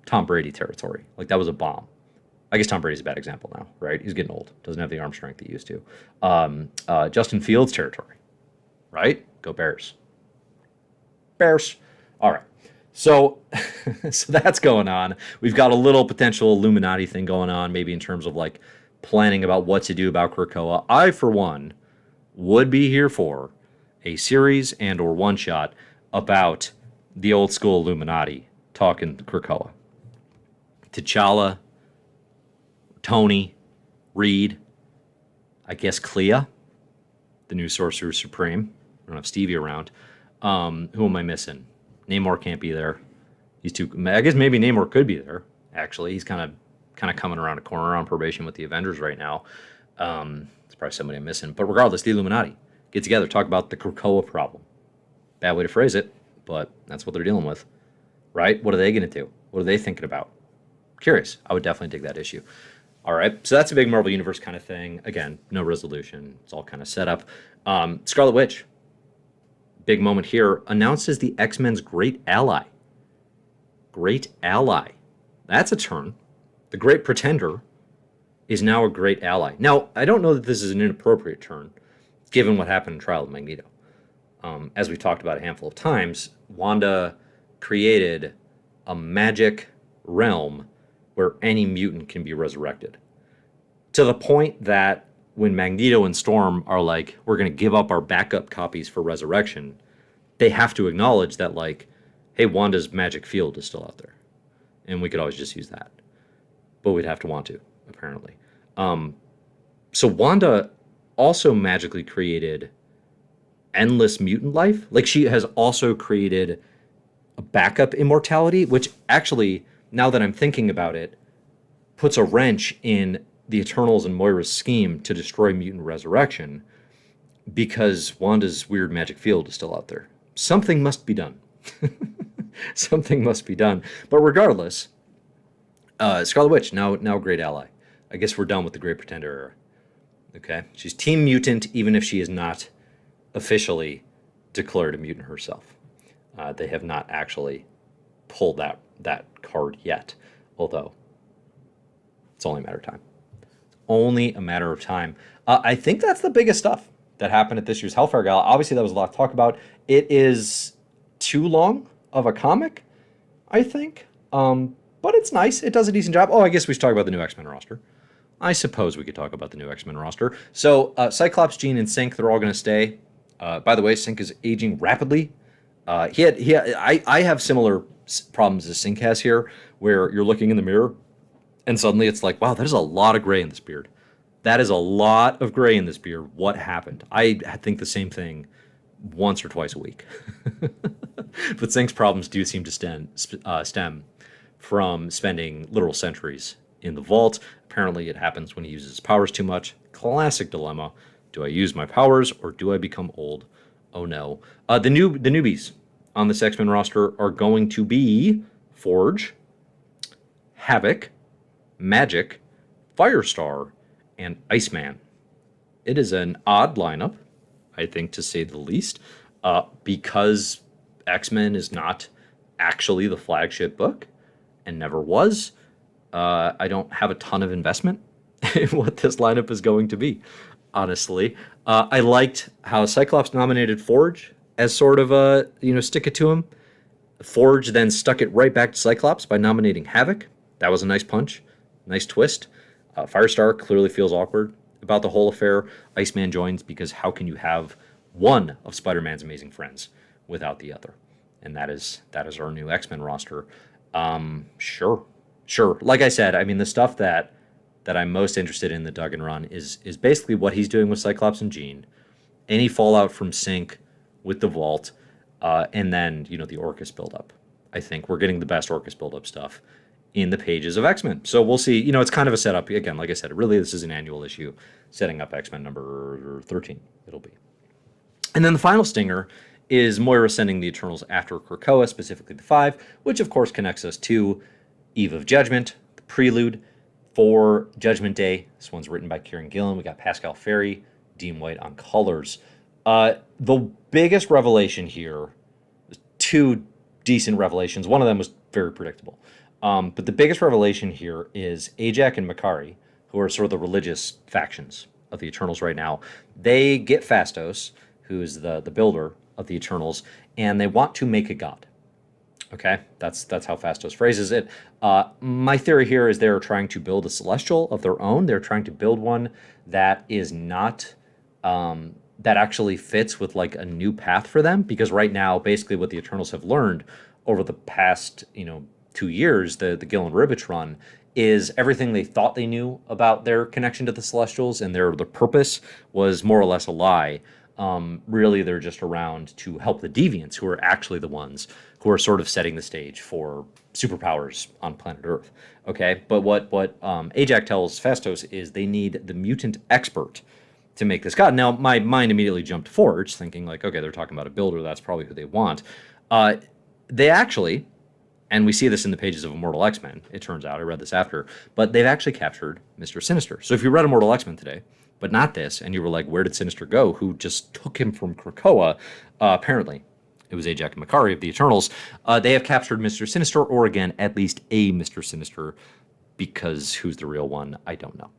Tom Brady territory. Like, that was a bomb. I guess Tom Brady's a bad example now, right? He's getting old. Doesn't have the arm strength he used to. Justin Fields territory, right? Go Bears. Bears. All right. So that's going on. We've got a little potential Illuminati thing going on, maybe in terms of like planning about what to do about Krakoa. I, for one, would be here for a series and or one shot about the old school Illuminati talking Krakoa. T'Challa, Tony, Reed, I guess Clea, the new Sorcerer Supreme. I don't have Stevie around. Who am I missing? Namor can't be there. He's too. I guess maybe Namor could be there. Actually, he's kind of coming around a corner on probation with the Avengers right now. It's probably somebody I'm missing. But regardless, the Illuminati get together, talk about the Krakoa problem. Bad way to phrase it, but that's what they're dealing with, right? What are they going to do? What are they thinking about? Curious. I would definitely dig that issue. All right, so that's a big Marvel Universe kind of thing. Again, no resolution. It's all kind of set up. Scarlet Witch, big moment here, announces the X-Men's great ally. Great ally. That's a turn. The Great Pretender is now a great ally. Now, I don't know that this is an inappropriate turn, given what happened in Trial of Magneto. As we've talked about a handful of times, Wanda created a magic realm where any mutant can be resurrected. To the point that when Magneto and Storm are like, we're going to give up our backup copies for resurrection, they have to acknowledge that, like, hey, Wanda's magic field is still out there. And we could always just use that. But we'd have to want to, apparently. So Wanda also magically created endless mutant life. Like, she has also created a backup immortality, which actually, now that I'm thinking about it, puts a wrench in the Eternals and Moira's scheme to destroy mutant resurrection, because Wanda's weird magic field is still out there. Something must be done. Something must be done. But regardless, Scarlet Witch, now a great ally. I guess we're done with the Great Pretender era. Okay? She's Team Mutant, even if she is not officially declared a mutant herself. They have not actually pulled that card yet, although it's only a matter of time. Only a matter of time. I think that's the biggest stuff that happened at this year's Hellfire Gala. Obviously, that was a lot to talk about. It is too long of a comic, I think. But it's nice. It does a decent job. Oh, I guess we should talk about the new X-Men roster. I suppose we could talk about the new X-Men roster. So Cyclops, Jean, and Synch, they're all going to stay. By the way, Synch is aging rapidly. I have similar problems as Synch has here, where you're looking in the mirror, and suddenly it's like, wow, there's a lot of gray in this beard. That is a lot of gray in this beard. What happened? I think the same thing once or twice a week. But Synch's problems do seem to stem from spending literal centuries in the vault. Apparently it happens when he uses his powers too much. Classic dilemma. Do I use my powers or do I become old? Oh no. The newbies on this X-Men roster are going to be Forge, Havoc, Magic, Firestar, and Iceman. It is an odd lineup, I think, to say the least, because X-Men is not actually the flagship book and never was. I don't have a ton of investment in what this lineup is going to be, honestly. I liked how Cyclops nominated Forge as sort of a, stick it to him. Forge then stuck it right back to Cyclops by nominating Havoc. That was a nice punch, nice twist. Firestar clearly feels awkward about the whole affair. Iceman joins because how can you have one of Spider-Man's amazing friends without the other? And that is our new X-Men roster. Sure. Like I said, I mean, the stuff that I'm most interested in the Duggan run is basically what he's doing with Cyclops and Jean, any fallout from Synch with the Vault, and then, the Orcus buildup. I think we're getting the best Orcus buildup stuff in the pages of X-Men. So we'll see. It's kind of a setup. Again, like I said, really this is an annual issue setting up X-Men number 13. It'll be. And then the final stinger is Moira sending the Eternals after Krakoa, specifically the 5, which of course connects us to Eve of Judgment, the prelude for Judgment Day. This one's written by Kieran Gillen. We got Pascal Ferry, Dean White on colors. The biggest revelation here, two decent revelations. One of them was very predictable. But the biggest revelation here is Ajak and Makari, who are sort of the religious factions of the Eternals right now. They get Phastos, who is the builder of the Eternals, and they want to make a god. Okay, that's how Phastos phrases it. My theory here is they're trying to build a celestial of their own. They're trying to build one that is not that actually fits with like a new path for them. Because right now, basically, what the Eternals have learned over the past 2 years, the Gillen Ribbich run, is everything they thought they knew about their connection to the Celestials and their purpose was more or less a lie. Really, they're just around to help the deviants, who are actually the ones who are sort of setting the stage for superpowers on planet Earth. Okay, but what Ajax tells Phastos is they need the mutant expert to make this god. Now, my mind immediately jumped to Forge, thinking like, okay, they're talking about a builder. That's probably who they want. They actually, and we see this in the pages of Immortal X-Men, it turns out, I read this after, but they've actually captured Mr. Sinister. So if you read Immortal X-Men today, but not this, and you were like, where did Sinister go? Who just took him from Krakoa? Apparently, it was Ajax and Makari of the Eternals. They have captured Mr. Sinister, or again, at least a Mr. Sinister, because who's the real one? I don't know.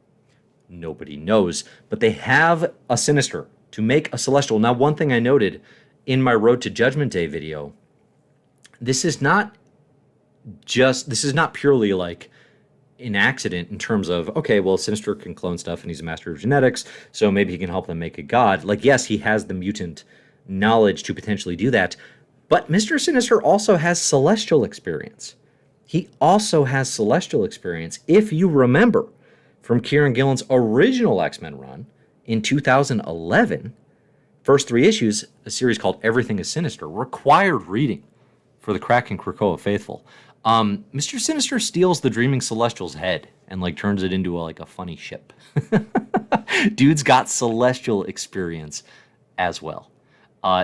Nobody knows. But they have a Sinister to make a Celestial. Now, one thing I noted in my Road to Judgment Day video, this is not purely like an accident in terms of, okay, well, Sinister can clone stuff and he's a master of genetics, so maybe he can help them make a god. Like, yes, he has the mutant knowledge to potentially do that, but Mr. Sinister also has celestial experience. He also has celestial experience. If you remember from Kieran Gillen's original X-Men run in 2011, first 3 issues, a series called Everything is Sinister, required reading for the Kraken Krakoa faithful. Mr. Sinister steals the Dreaming Celestial's head and like turns it into a funny ship. Dude's got celestial experience as well.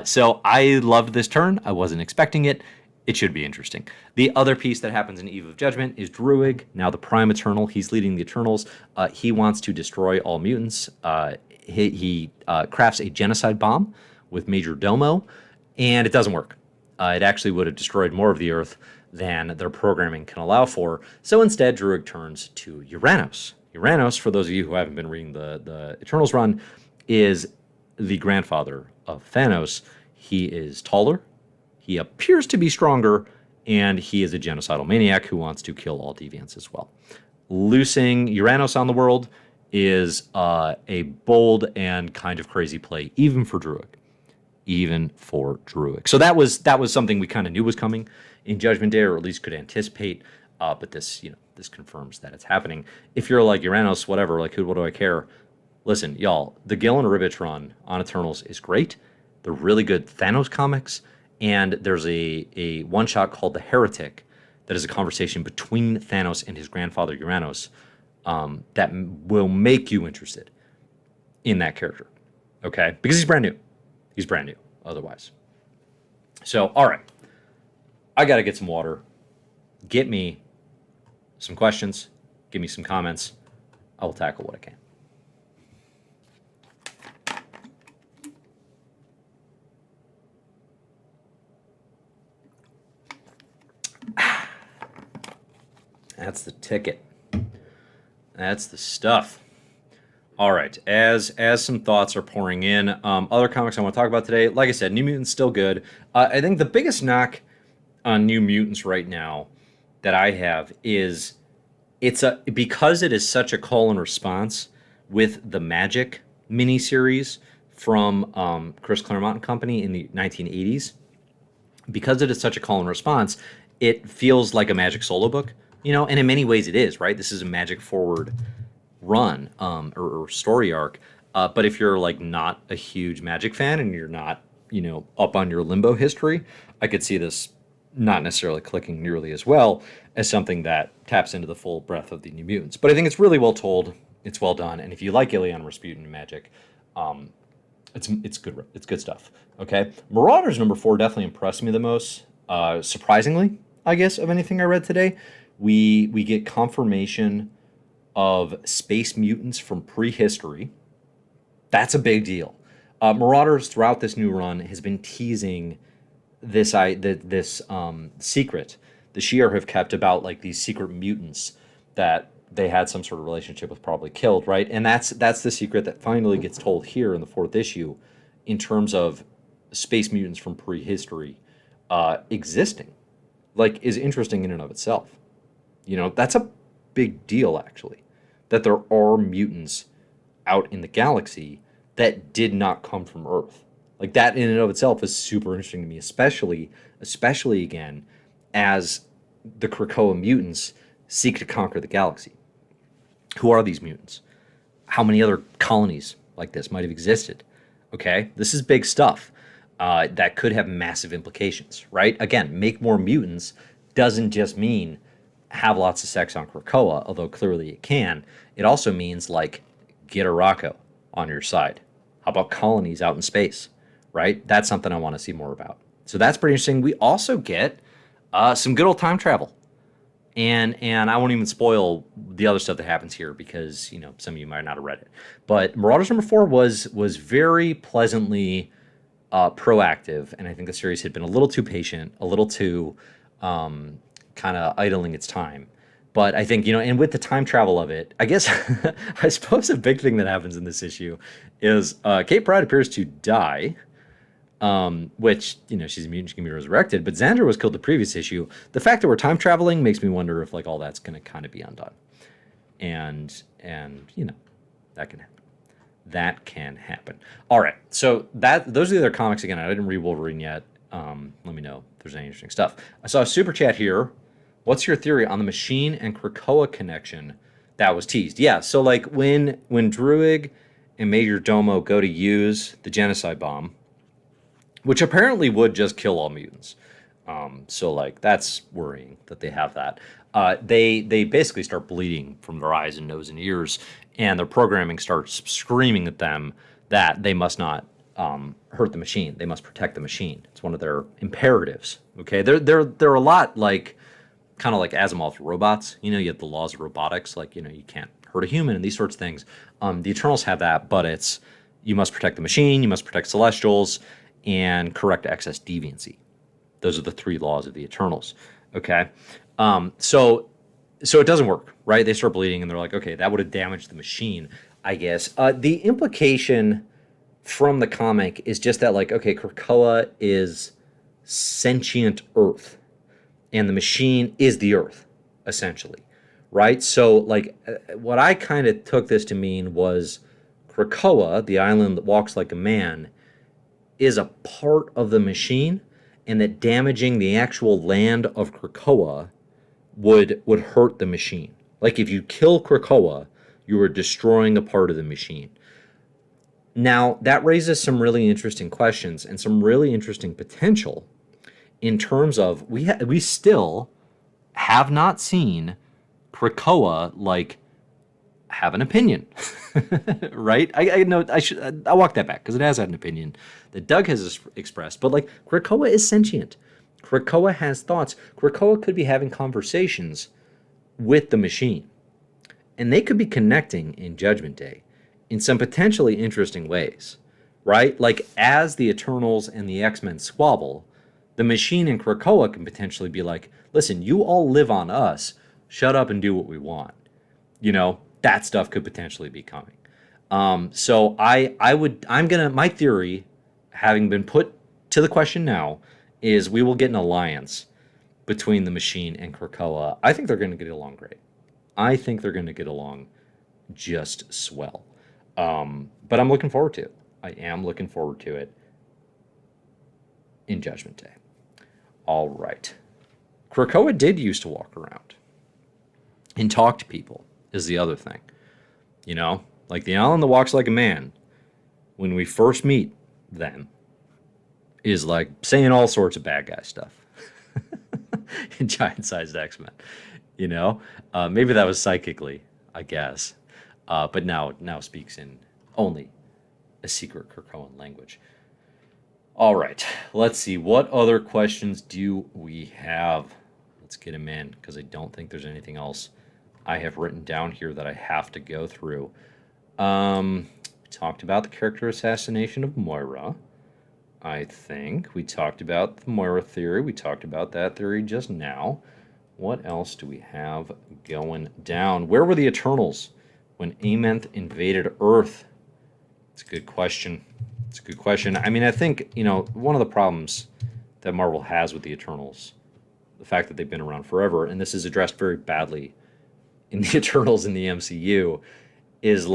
So I loved this turn. I wasn't expecting it. It should be interesting. The other piece that happens in Eve of Judgment is Druig, now the Prime Eternal. He's leading the Eternals. He wants to destroy all mutants. He crafts a genocide bomb with Major Domo, and it doesn't work. It actually would have destroyed more of the Earth than their programming can allow for. So instead, Druig turns to Uranos. Uranos, for those of you who haven't been reading the Eternals run, is the grandfather of Thanos. He is taller, he appears to be stronger, and he is a genocidal maniac who wants to kill all deviants as well. Loosing Uranos on the world is a bold and kind of crazy play, even for Druig. So that was something we kind of knew was coming in Judgment Day, or at least could anticipate. But this confirms that it's happening. If you're like Uranos, whatever, like what do I care? Listen, y'all, the Gillen Ribbich run on Eternals is great. They're really good Thanos comics, and there's a one shot called The Heretic that is a conversation between Thanos and his grandfather Uranos that will make you interested in that character. Okay, because he's brand new. He's brand new, otherwise. So, all right. I got to get some water. Get me some questions. Give me some comments. I will tackle what I can. That's the ticket. That's the stuff. All right, as some thoughts are pouring in, other comics I want to talk about today, like I said, New Mutants still good. I think the biggest knock on New Mutants right now that I have is because it is such a call and response with the Magic miniseries from Chris Claremont and Company in the 1980s. Because it is such a call and response, it feels like a Magic solo book, and in many ways it is, right? This is a Magic forward run or story arc, but if you're like not a huge Magic fan and you're not up on your Limbo history, I could see this not necessarily clicking nearly as well as something that taps into the full breadth of the New Mutants. But I think it's really well told, it's well done, and if you like Ileana Rasputin and Magic, it's good stuff. Okay, Marauders number 4 definitely impressed me the most, surprisingly, I guess, of anything I read today. We get confirmation of space mutants from prehistory. That's a big deal. Marauders throughout this new run has been teasing this secret the Shi'ar have kept about like these secret mutants that they had some sort of relationship with, probably killed, right? And that's the secret that finally gets told here in the 4th issue in terms of space mutants from prehistory existing, like, is interesting in and of itself. That's a big deal, actually, that there are mutants out in the galaxy that did not come from Earth. Like, that in and of itself is super interesting to me, especially again, as the Krakoa mutants seek to conquer the galaxy. Who are these mutants? How many other colonies like this might have existed? Okay, this is big stuff that could have massive implications, right? Again, make more mutants doesn't just mean have lots of sex on Krakoa, although clearly it can. It also means like get a Rocco on your side. How about colonies out in space, right? That's something I want to see more about. So that's pretty interesting. We also get some good old time travel. And I won't even spoil the other stuff that happens here because some of you might not have read it. But Marauders #4 was very pleasantly proactive, and I think the series had been a little too patient, a little too kind of idling its time. But I think and with the time travel of it, I guess I suppose a big thing that happens in this issue is Kate Pryde appears to die. Which, she's a mutant, she can be resurrected, but Xandra was killed the previous issue. The fact that we're time traveling makes me wonder if all that's going to kind of be undone. And that can happen. That can happen. All right. So those are the other comics. Again, I didn't read Wolverine yet. Let me know if there's any interesting stuff. I saw a super chat here. What's your theory on the Machine and Krakoa connection that was teased? Yeah. So when Druig and Major Domo go to use the genocide bomb, which apparently would just kill all mutants. So that's worrying that they have that. They basically start bleeding from their eyes and nose and ears, and their programming starts screaming at them that they must not hurt the machine. They must protect the machine. It's one of their imperatives. Okay, they're a lot kind of like Asimov's robots. You have the laws of robotics, you can't hurt a human and these sorts of things. The Eternals have that, but it's you must protect the machine, you must protect Celestials, and correct excess deviancy. Those are the 3 laws of the Eternals. Okay, so it doesn't work, right? They start bleeding, and they're like, okay, that would have damaged the machine, I guess. The implication from the comic is just that, okay, Krakoa is sentient Earth, and the machine is the Earth, essentially, right? So, what I kind of took this to mean was Krakoa, the island that walks like a man, is a part of the machine, and that damaging the actual land of Krakoa would hurt the machine. If you kill Krakoa, you are destroying a part of the machine. Now, that raises some really interesting questions and some really interesting potential in terms of we still have not seen Krakoa have an opinion, right? I know I'll walk that back because it has had an opinion that Doug has expressed, but Krakoa is sentient. Krakoa has thoughts. Krakoa could be having conversations with the machine, and they could be connecting in Judgment Day in some potentially interesting ways, right? As the Eternals and the X-Men squabble, the machine and Krakoa can potentially be listen, you all live on us. Shut up and do what we want. That stuff could potentially be coming. So my theory, having been put to the question now, is we will get an alliance between the machine and Krakoa. I think they're going to get along great. I think they're going to get along just swell. But I'm looking forward to it. I am looking forward to it in Judgment Day. All right. Krakoa did used to walk around and talk to people. Is the other thing. The island that walks like a man, when we first meet them, is saying all sorts of bad guy stuff in giant-sized X-Men. Maybe that was psychically, I guess, but now speaks in only a secret Krakoan language. All right, let's see. What other questions do we have? Let's get them in, because I don't think there's anything else I have written down here that I have to go through. We talked about the character assassination of Moira. I think we talked about the Moira theory. We talked about that theory just now. What else do we have going down? Where were the Eternals when Amenth invaded Earth? It's a good question. I mean, I think, one of the problems that Marvel has with the Eternals, the fact that they've been around forever, and this is addressed very badly in the Eternals in the MCU, is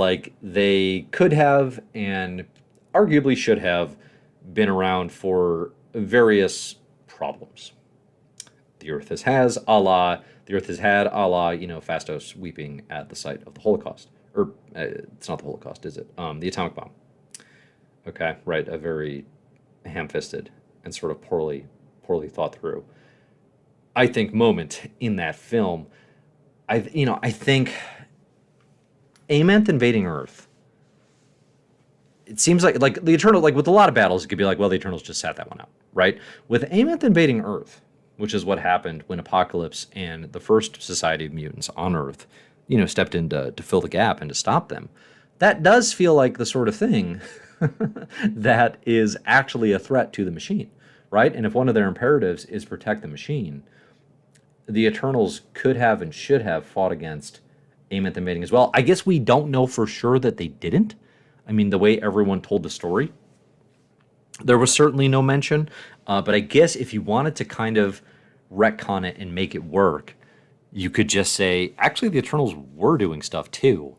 they could have and arguably should have been around for various problems. The Earth has had, a la, Phastos weeping at the site of the Holocaust. Or, it's not the Holocaust, is it? The atomic bomb. Okay, right, a very ham-fisted and sort of poorly thought through, I think, moment in that film. I think Amenth invading Earth. It seems like the Eternal, like with a lot of battles, it could be like, well, the Eternals just sat that one out, right? With Amenth invading Earth, which is what happened when Apocalypse and the first Society of Mutants on Earth, stepped in to fill the gap and to stop them. That does feel like the sort of thing that is actually a threat to the machine, right? And if one of their imperatives is protect the machine, the Eternals could have and should have fought against Amenth invading as well. I guess we don't know for sure that they didn't. I mean, the way everyone told the story, there was certainly no mention. But I guess if you wanted to kind of retcon it and make it work, you could just say, actually, the Eternals were doing stuff too.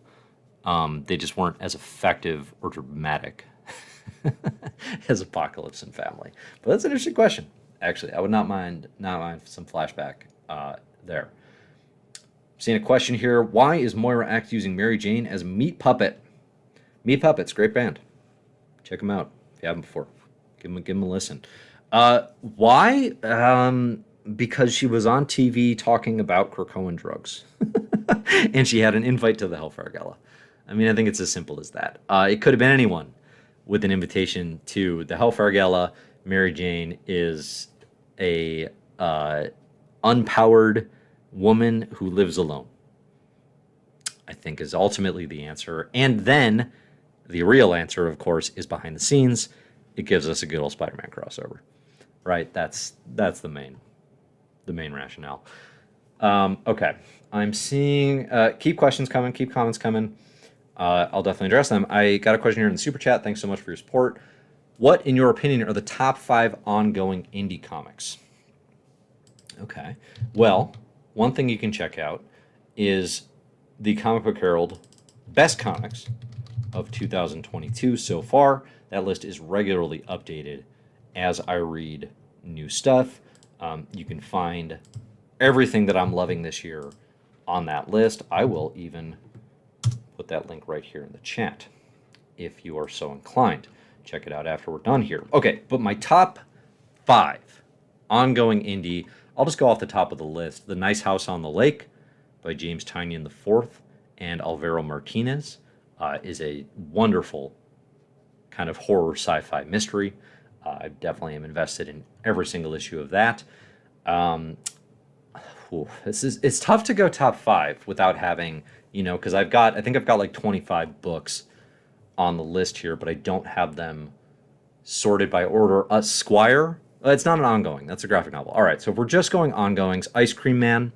They just weren't as effective or dramatic as Apocalypse and family. But that's an interesting question. Actually, I would not mind some flashback there. Seeing a question here: why is Moira X using Mary Jane as a meat puppet? Meat Puppets, great band. Check them out if you haven't before. Give them a listen. Why? Because she was on TV talking about Krakoan drugs, and she had an invite to the Hellfire Gala. I mean, I think it's as simple as that. It could have been anyone with an invitation to the Hellfire Gala. Mary Jane is a unpowered woman who lives alone, I think, is ultimately the answer. And then the real answer, of course, is behind the scenes. It gives us a good old Spider-Man crossover, right? That's the main rationale. Okay, I'm seeing. Keep questions coming. Keep comments coming. I'll definitely address them. I got a question here in the super chat. Thanks so much for your support. What, in your opinion, are the top 5 ongoing indie comics? Okay. Well, one thing you can check out is the Comic Book Herald Best Comics of 2022 so far. That list is regularly updated as I read new stuff. You can find everything that I'm loving this year on that list. I will even put that link right here in the chat if you are so inclined. Check it out after we're done here. Okay, but my top 5 ongoing indie, I'll just go off the top of the list. The Nice House on the Lake by James Tynion IV and Alvaro Martinez is a wonderful kind of horror sci-fi mystery. I definitely am invested in every single issue of that. It's tough to go top 5 without having, because I think I've got like 25 books on the list here, but I don't have them sorted by order. Squire, it's not an ongoing. That's a graphic novel. All right, so if we're just going ongoings, Ice Cream Man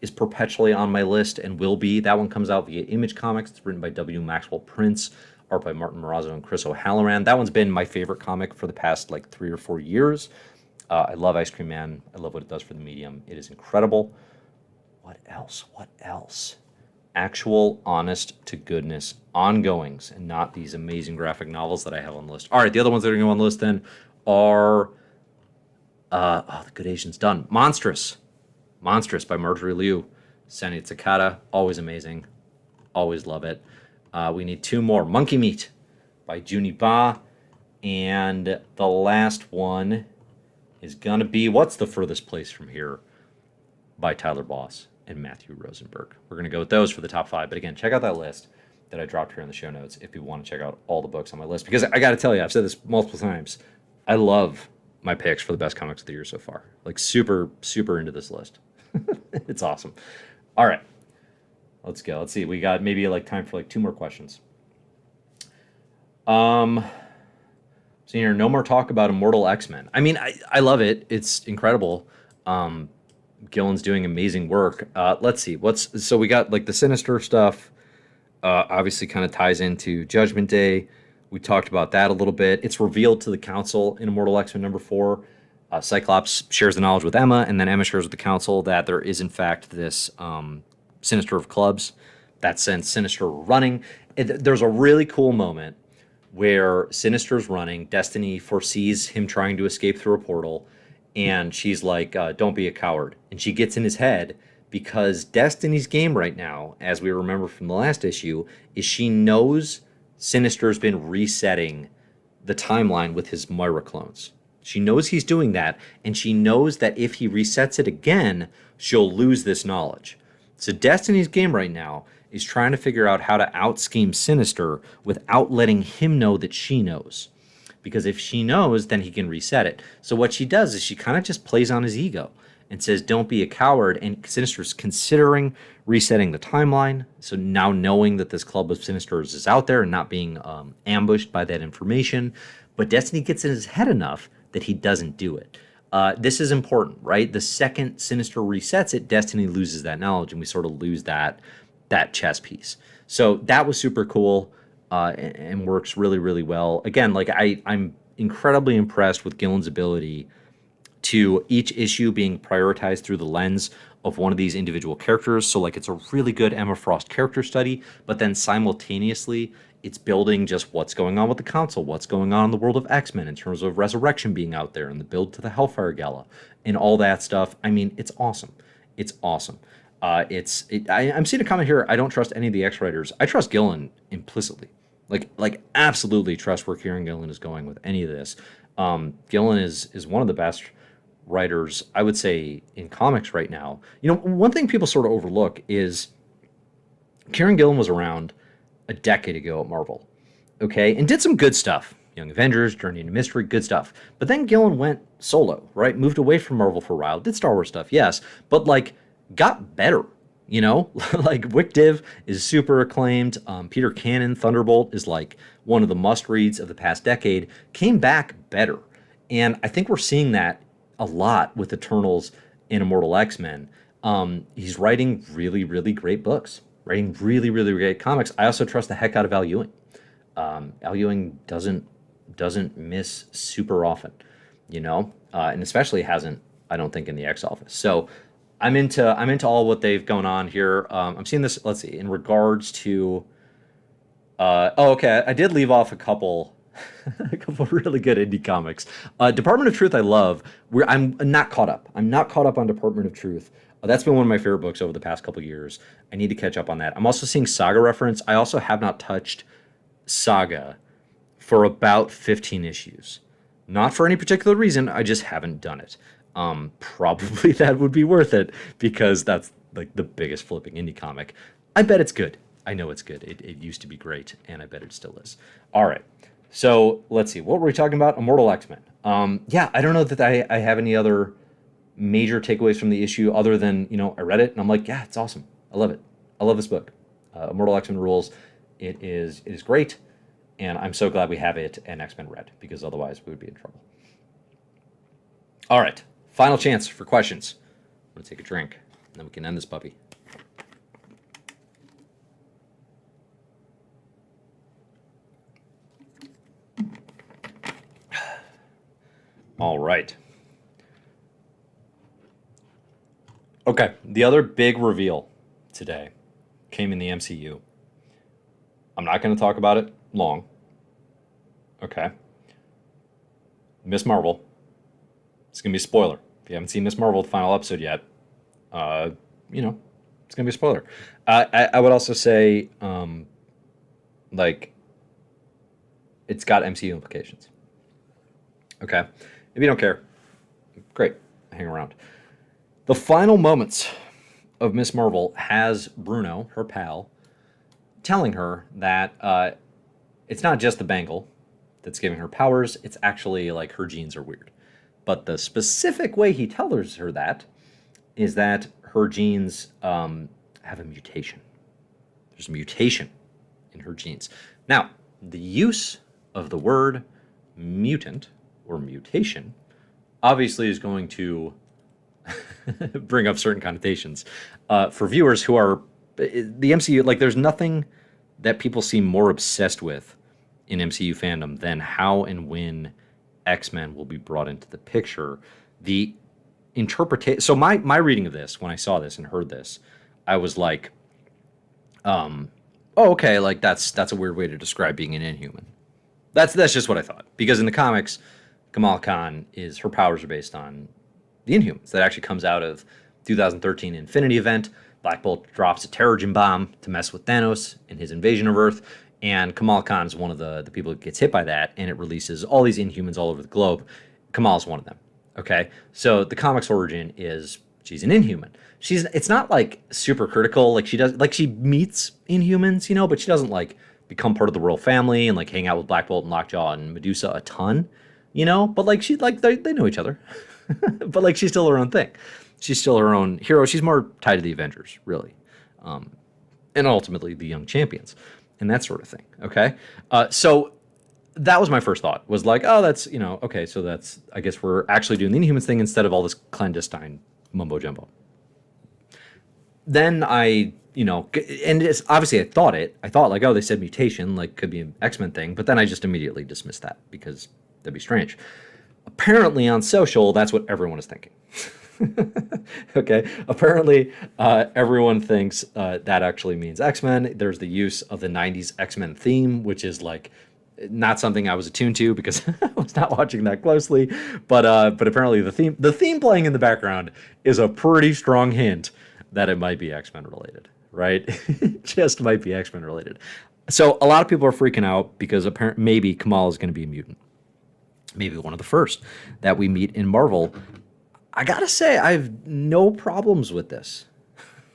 is perpetually on my list and will be. That one comes out via Image Comics. It's written by W. Maxwell Prince, art by Martin Morazzo and Chris O'Halloran. That one's been my favorite comic for the past like 3 or 4 years. I love Ice Cream Man. I love what it does for the medium. It is incredible. What else? Actual, honest to goodness ongoings and not these amazing graphic novels that I have on the list. All right, the other ones that are going to go on the list then are, The Good Asian's done. Monstrous by Marjorie Liu. Sani Takata, always amazing. Always love it. We need 2 more. Monkey Meat by Juni Ba. And the last one is going to be What's the Furthest Place from Here by Tyler Boss and Matthew Rosenberg. We're going to go with those for the top 5. But again, check out that list that I dropped here in the show notes if you want to check out all the books on my list. Because I got to tell you, I've said this multiple times, I love my picks for the best comics of the year so far. Like super, super into this list. It's awesome. All right. Let's go. Let's see. We got maybe like time for like 2 more questions. So here, no more talk about Immortal X-Men. I mean, I love it. It's incredible. Gillen's doing amazing work. Let's see. So we got like the Sinister stuff. Obviously kind of ties into Judgment Day. We talked about that a little bit. It's revealed to the Council in Immortal X-Men number 4. Cyclops shares the knowledge with Emma, and then Emma shares with the Council that there is in fact this Sinister of Clubs that sends Sinister running. There's a really cool moment where Sinister's running. Destiny foresees him trying to escape through a portal, and she's like, don't be a coward. And she gets in his head because Destiny's game right now, as we remember from the last issue, is she knows Sinister's been resetting the timeline with his Moira clones. She knows he's doing that, and she knows that if he resets it again, she'll lose this knowledge. So Destiny's game right now is trying to figure out how to out-scheme Sinister without letting him know that she knows. Because if she knows, then he can reset it. So what she does is she kind of just plays on his ego and says, don't be a coward. And Sinister's considering resetting the timeline. So now knowing that this club of Sinisters is out there and not being ambushed by that information. But Destiny gets in his head enough that he doesn't do it. This is important, right? The second Sinister resets it, Destiny loses that knowledge, and we sort of lose that chess piece. So that was super cool and works really, really well. Again, like I'm incredibly impressed with Gillen's ability to each issue being prioritized through the lens of one of these individual characters. So like it's a really good Emma Frost character study, but then simultaneously it's building just what's going on with the council, what's going on in the world of X-Men in terms of Resurrection being out there and the build to the Hellfire Gala and all that stuff. I mean, it's awesome. It's awesome. I'm seeing a comment here. I don't trust any of the X-writers. I trust Gillen implicitly. Like absolutely trust where Kieran Gillen is going with any of this. Gillen is one of the best writers, I would say, in comics right now. You know, one thing people sort of overlook is Kieran Gillen was around a decade ago at Marvel, okay, and did some good stuff. Young Avengers, Journey into Mystery, good stuff. But then Gillen went solo, right? Moved away from Marvel for a while, did Star Wars stuff, yes, but like got better, you know? Like Wick Div is super acclaimed. Peter Cannon, Thunderbolt is like one of the must-reads of the past decade, came back better. And I think we're seeing that a lot with Eternals and Immortal X-Men. He's writing really, really great books, writing really, really great comics. I also trust the heck out of Al Ewing. Al Ewing doesn't miss super often, you know, and especially hasn't, I don't think, in the X Office. So I'm into all what they've going on here. I'm seeing this. Let's see, in regards to. Okay, I did leave off a couple really good indie comics. Department of Truth, I love. I'm not caught up. I'm not caught up on Department of Truth. That's been one of my favorite books over the past couple of years. I need to catch up on that. I'm also seeing Saga reference. I also have not touched Saga for about 15 issues. Not for any particular reason. I just haven't done it. Probably that would be worth it because that's like the biggest flipping indie comic. I bet it's good. I know it's good. It used to be great, and I bet it still is. All right. So let's see. What were we talking about? Immortal X-Men. Yeah, I don't know that I have any other major takeaways from the issue other than, you know, I read it and I'm like, yeah, it's awesome. I love it. I love this book. Immortal X-Men rules. It is great, and I'm so glad we have it and X-Men Red because otherwise we would be in trouble. All right. Final chance for questions. I'm going to take a drink, and then we can end this puppy. All right. Okay, the other big reveal today came in the MCU. I'm not going to talk about it long. Okay. Miss Marvel. It's going to be a spoiler. If you haven't seen Miss Marvel, the final episode yet, you know, it's going to be a spoiler. I would also say, like, it's got MCU implications. Okay? If you don't care, great. Hang around. The final moments of Miss Marvel has Bruno, her pal, telling her that it's not just the bangle that's giving her powers, it's actually like her genes are weird. But the specific way he tells her that is that her genes have a mutation. There's a mutation in her genes. Now, the use of the word mutant or mutation obviously is going to bring up certain connotations for viewers who are the MCU. Like, there's nothing that people seem more obsessed with in MCU fandom than how and when X-Men will be brought into the picture. The interpretation. So my reading of this, when I saw this and heard this, I was like, oh, okay, like that's a weird way to describe being an Inhuman. That's just what I thought, because in the comics, Kamala Khan her powers are based on the Inhumans. That actually comes out of 2013 Infinity event. Black Bolt drops a Terrigen bomb to mess with Thanos in his invasion of Earth, And Kamala Khan is one of the people that gets hit by that, and it releases all these Inhumans all over the globe. Kamala's one of them. Okay, so the comic's origin is she's an Inhuman. It's not like super critical. Like she meets Inhumans, but she doesn't like become part of the royal family and like hang out with Black Bolt and Lockjaw and Medusa a ton, But like they know each other, but like she's still her own thing. She's still her own hero. She's more tied to the Avengers, really, and ultimately the Young Champions and that sort of thing. Okay, so that was my first thought. Was like, oh, that's okay. So that's I guess we're actually doing the Inhumans thing instead of all this clandestine mumbo jumbo. Then and it's obviously I thought like, oh, they said mutation, like could be an X-Men thing, but then I just immediately dismissed that because that'd be strange. Apparently on social, that's what everyone is thinking. Okay, apparently everyone thinks that actually means X-Men. There's the use of the 90s X-Men theme, which is like not something I was attuned to because I was not watching that closely, but apparently the theme playing in the background is a pretty strong hint that it might be X-Men related, right? It just might be X-Men related. So a lot of people are freaking out because apparently maybe Kamala is going to be a mutant. Maybe one of the first that we meet in Marvel. I gotta say, I have no problems with this.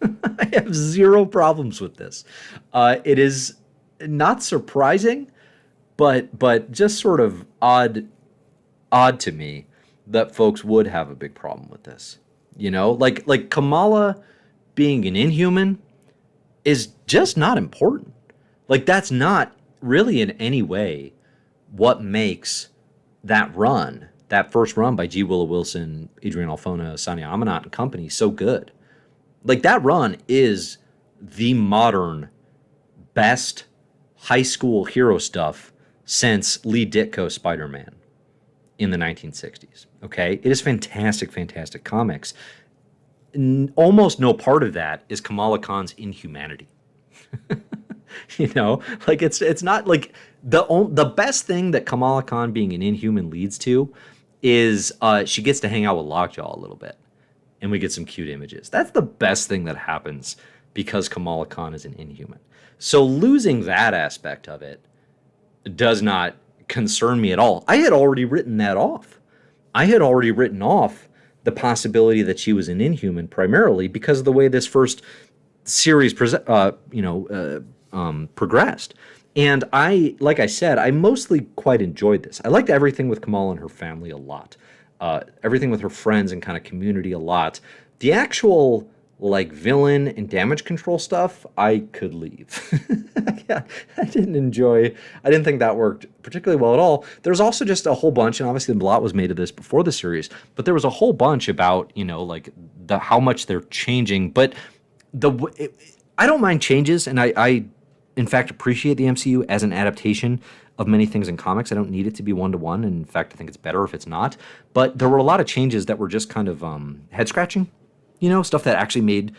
I have zero problems with this. It is not surprising, but just sort of odd to me that folks would have a big problem with this. Like Kamala being an Inhuman is just not important. Like that's not really in any way what makes that first run by G. Willow Wilson, Adrian Alfona, Sonia Amanat and company so good. Like that run is the modern best high school hero stuff since Lee Ditko Spider-Man in the 1960s. Okay, it is fantastic comics. Almost no part of that is Kamala Khan's inhumanity. Like it's not like the best thing that Kamala Khan being an Inhuman leads to is she gets to hang out with Lockjaw a little bit, and we get some cute images. That's the best thing that happens because Kamala Khan is an Inhuman. So losing that aspect of it does not concern me at all. I had already written that off. I had already written off the possibility that she was an Inhuman primarily because of the way this first series progressed. And like I said, I mostly quite enjoyed this. I liked everything with Kamala and her family a lot. Everything with her friends and kind of community a lot. The actual like villain and damage control stuff, I could leave. Yeah, I didn't think that worked particularly well at all. There's also just a whole bunch, and obviously a lot was made of this before the series, but there was a whole bunch about, like how much they're changing. But I don't mind changes, and I in fact appreciate the MCU as an adaptation of many things in comics. I don't need it to be one-to-one, and in fact I think it's better if it's not. But there were a lot of changes that were just kind of head-scratching, stuff that actually made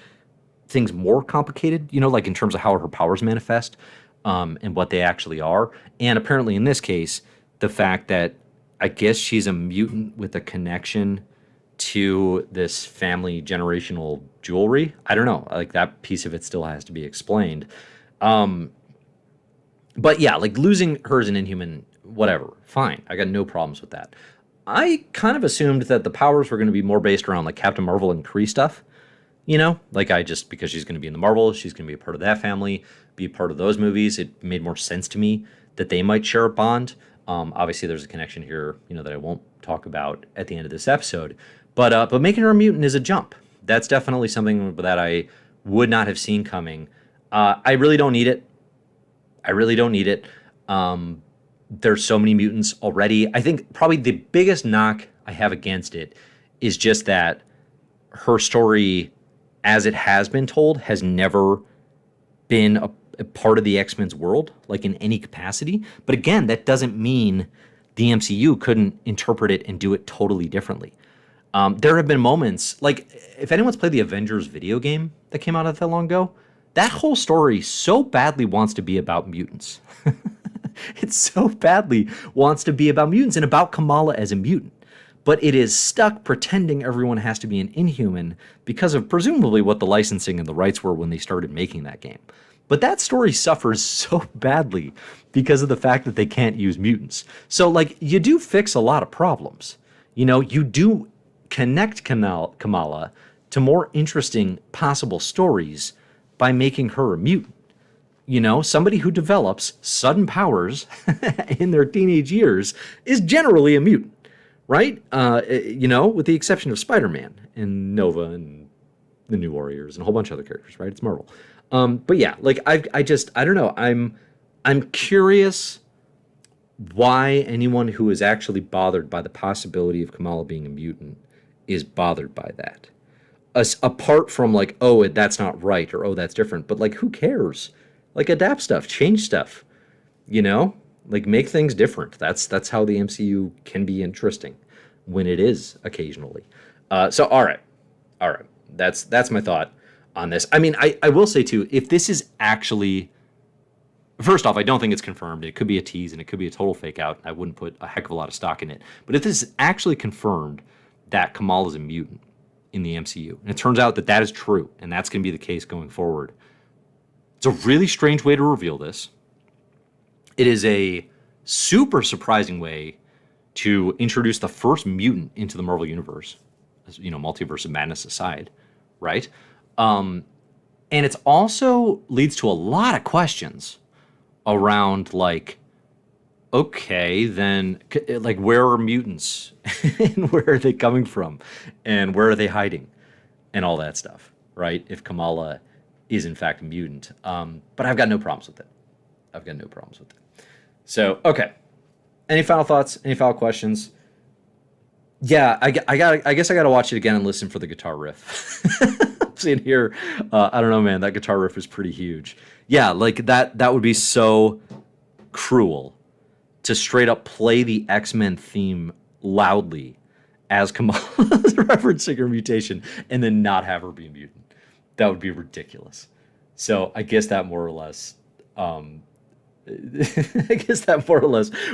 things more complicated, like in terms of how her powers manifest and what they actually are. And apparently in this case, the fact that I guess she's a mutant with a connection to this family generational jewelry. I don't know, like that piece of it still has to be explained. But yeah, like losing her as an Inhuman, whatever, fine. I got no problems with that. I kind of assumed that the powers were going to be more based around like Captain Marvel and Kree stuff, because she's going to be in the Marvels, she's going to be a part of that family, be a part of those movies. It made more sense to me that they might share a bond. Obviously there's a connection here, that I won't talk about at the end of this episode, but making her a mutant is a jump. That's definitely something that I would not have seen coming. I really don't need it. There's so many mutants already. I think probably the biggest knock I have against it is just that her story, as it has been told, has never been a part of the X-Men's world, like in any capacity. But again, that doesn't mean the MCU couldn't interpret it and do it totally differently. There have been moments, like if anyone's played the Avengers video game that came out not that long ago, that whole story so badly wants to be about mutants. It so badly wants to be about mutants and about Kamala as a mutant. But it is stuck pretending everyone has to be an Inhuman because of presumably what the licensing and the rights were when they started making that game. But that story suffers so badly because of the fact that they can't use mutants. So, like, you do fix a lot of problems. You know, you do connect Kamala to more interesting possible stories by making her a mutant. You know, somebody who develops sudden powers in their teenage years is generally a mutant, right? You know, with the exception of Spider-Man and Nova and the New Warriors and a whole bunch of other characters, right? It's Marvel. But yeah, like I don't know. I'm curious why anyone who is actually bothered by the possibility of Kamala being a mutant is bothered by that. Apart from like, oh, that's not right, or oh, that's different. But like, who cares? Like, adapt stuff, change stuff, you know? Like, make things different. That's how the MCU can be interesting when it is occasionally. So, all right. That's my thought on this. I mean, I will say, too, if this is actually... First off, I don't think it's confirmed. It could be a tease, and it could be a total fake out. I wouldn't put a heck of a lot of stock in it. But if this is actually confirmed that Kamala's a mutant in the MCU, and it turns out that that is true, and that's going to be the case going forward, it's a really strange way to reveal this. It is a super surprising way to introduce the first mutant into the Marvel Universe, you know, Multiverse of Madness aside, right? And it's also leads to a lot of questions around, like, okay, then, like, where are mutants? And where are they coming from? And where are they hiding? And all that stuff, right? If Kamala is in fact a mutant. But I've got no problems with it. So, okay. Any final thoughts? Any final questions? Yeah, I guess I got to watch it again and listen for the guitar riff. Seeing here, I don't know, man. That guitar riff is pretty huge. Yeah, like that would be so cruel to straight up play the X-Men theme loudly as Kamala's referencing her mutation and then not have her be a mutant. That would be ridiculous. So I guess that more or less,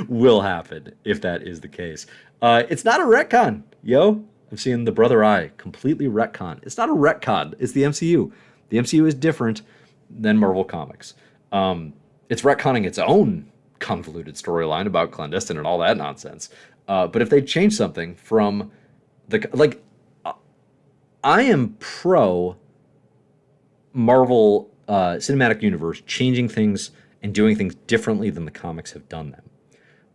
will happen if that is the case. It's not a retcon, yo. I'm seeing the brother eye completely retcon. It's not a retcon. It's the MCU. The MCU is different than Marvel Comics. It's retconning its own convoluted storyline about clandestine and all that nonsense. But if they change something from I am pro Marvel Cinematic Universe changing things and doing things differently than the comics have done them.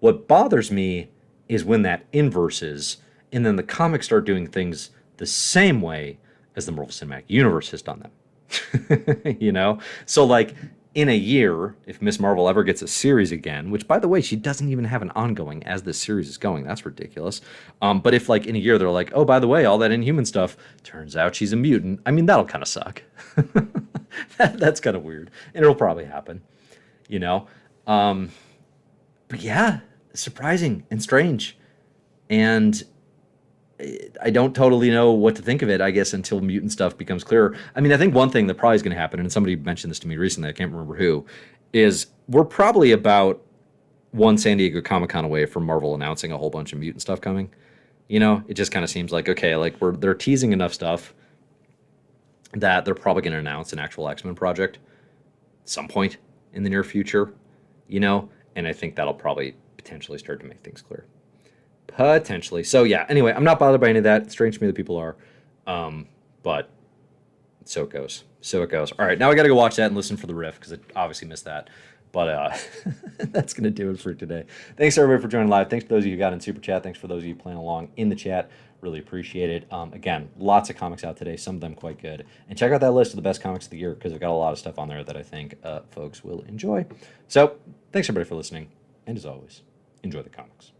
What bothers me is when that inverses, and then the comics start doing things the same way as the Marvel Cinematic Universe has done them. You know? So, like, in a year, if Miss Marvel ever gets a series again, which, by the way, she doesn't even have an ongoing as this series is going. That's ridiculous. But if, like, in a year they're like, oh, by the way, all that Inhuman stuff, turns out she's a mutant, I mean, that'll kind of suck. That's kind of weird. And it'll probably happen, you know? But yeah, surprising and strange. And I don't totally know what to think of it, I guess, until mutant stuff becomes clearer. I mean, I think one thing that probably is going to happen, and somebody mentioned this to me recently, I can't remember who, is we're probably about one San Diego Comic-Con away from Marvel announcing a whole bunch of mutant stuff coming. You know, it just kind of seems like, okay, like they're teasing enough stuff that they're probably going to announce an actual X-Men project at some point in the near future, you know, and I think that'll probably potentially start to make things clear. Potentially. So yeah, anyway, I'm not bothered by any of that. It's strange to me that people are. But so it goes. All right, now I got to go watch that and listen for the riff because I obviously missed that. But that's going to do it for today. Thanks, everybody, for joining live. Thanks for those of you who got in Super Chat. Thanks for those of you playing along in the chat. Really appreciate it. Again, lots of comics out today, some of them quite good. And check out that list of the best comics of the year because I've got a lot of stuff on there that I think folks will enjoy. So thanks, everybody, for listening. And as always, enjoy the comics.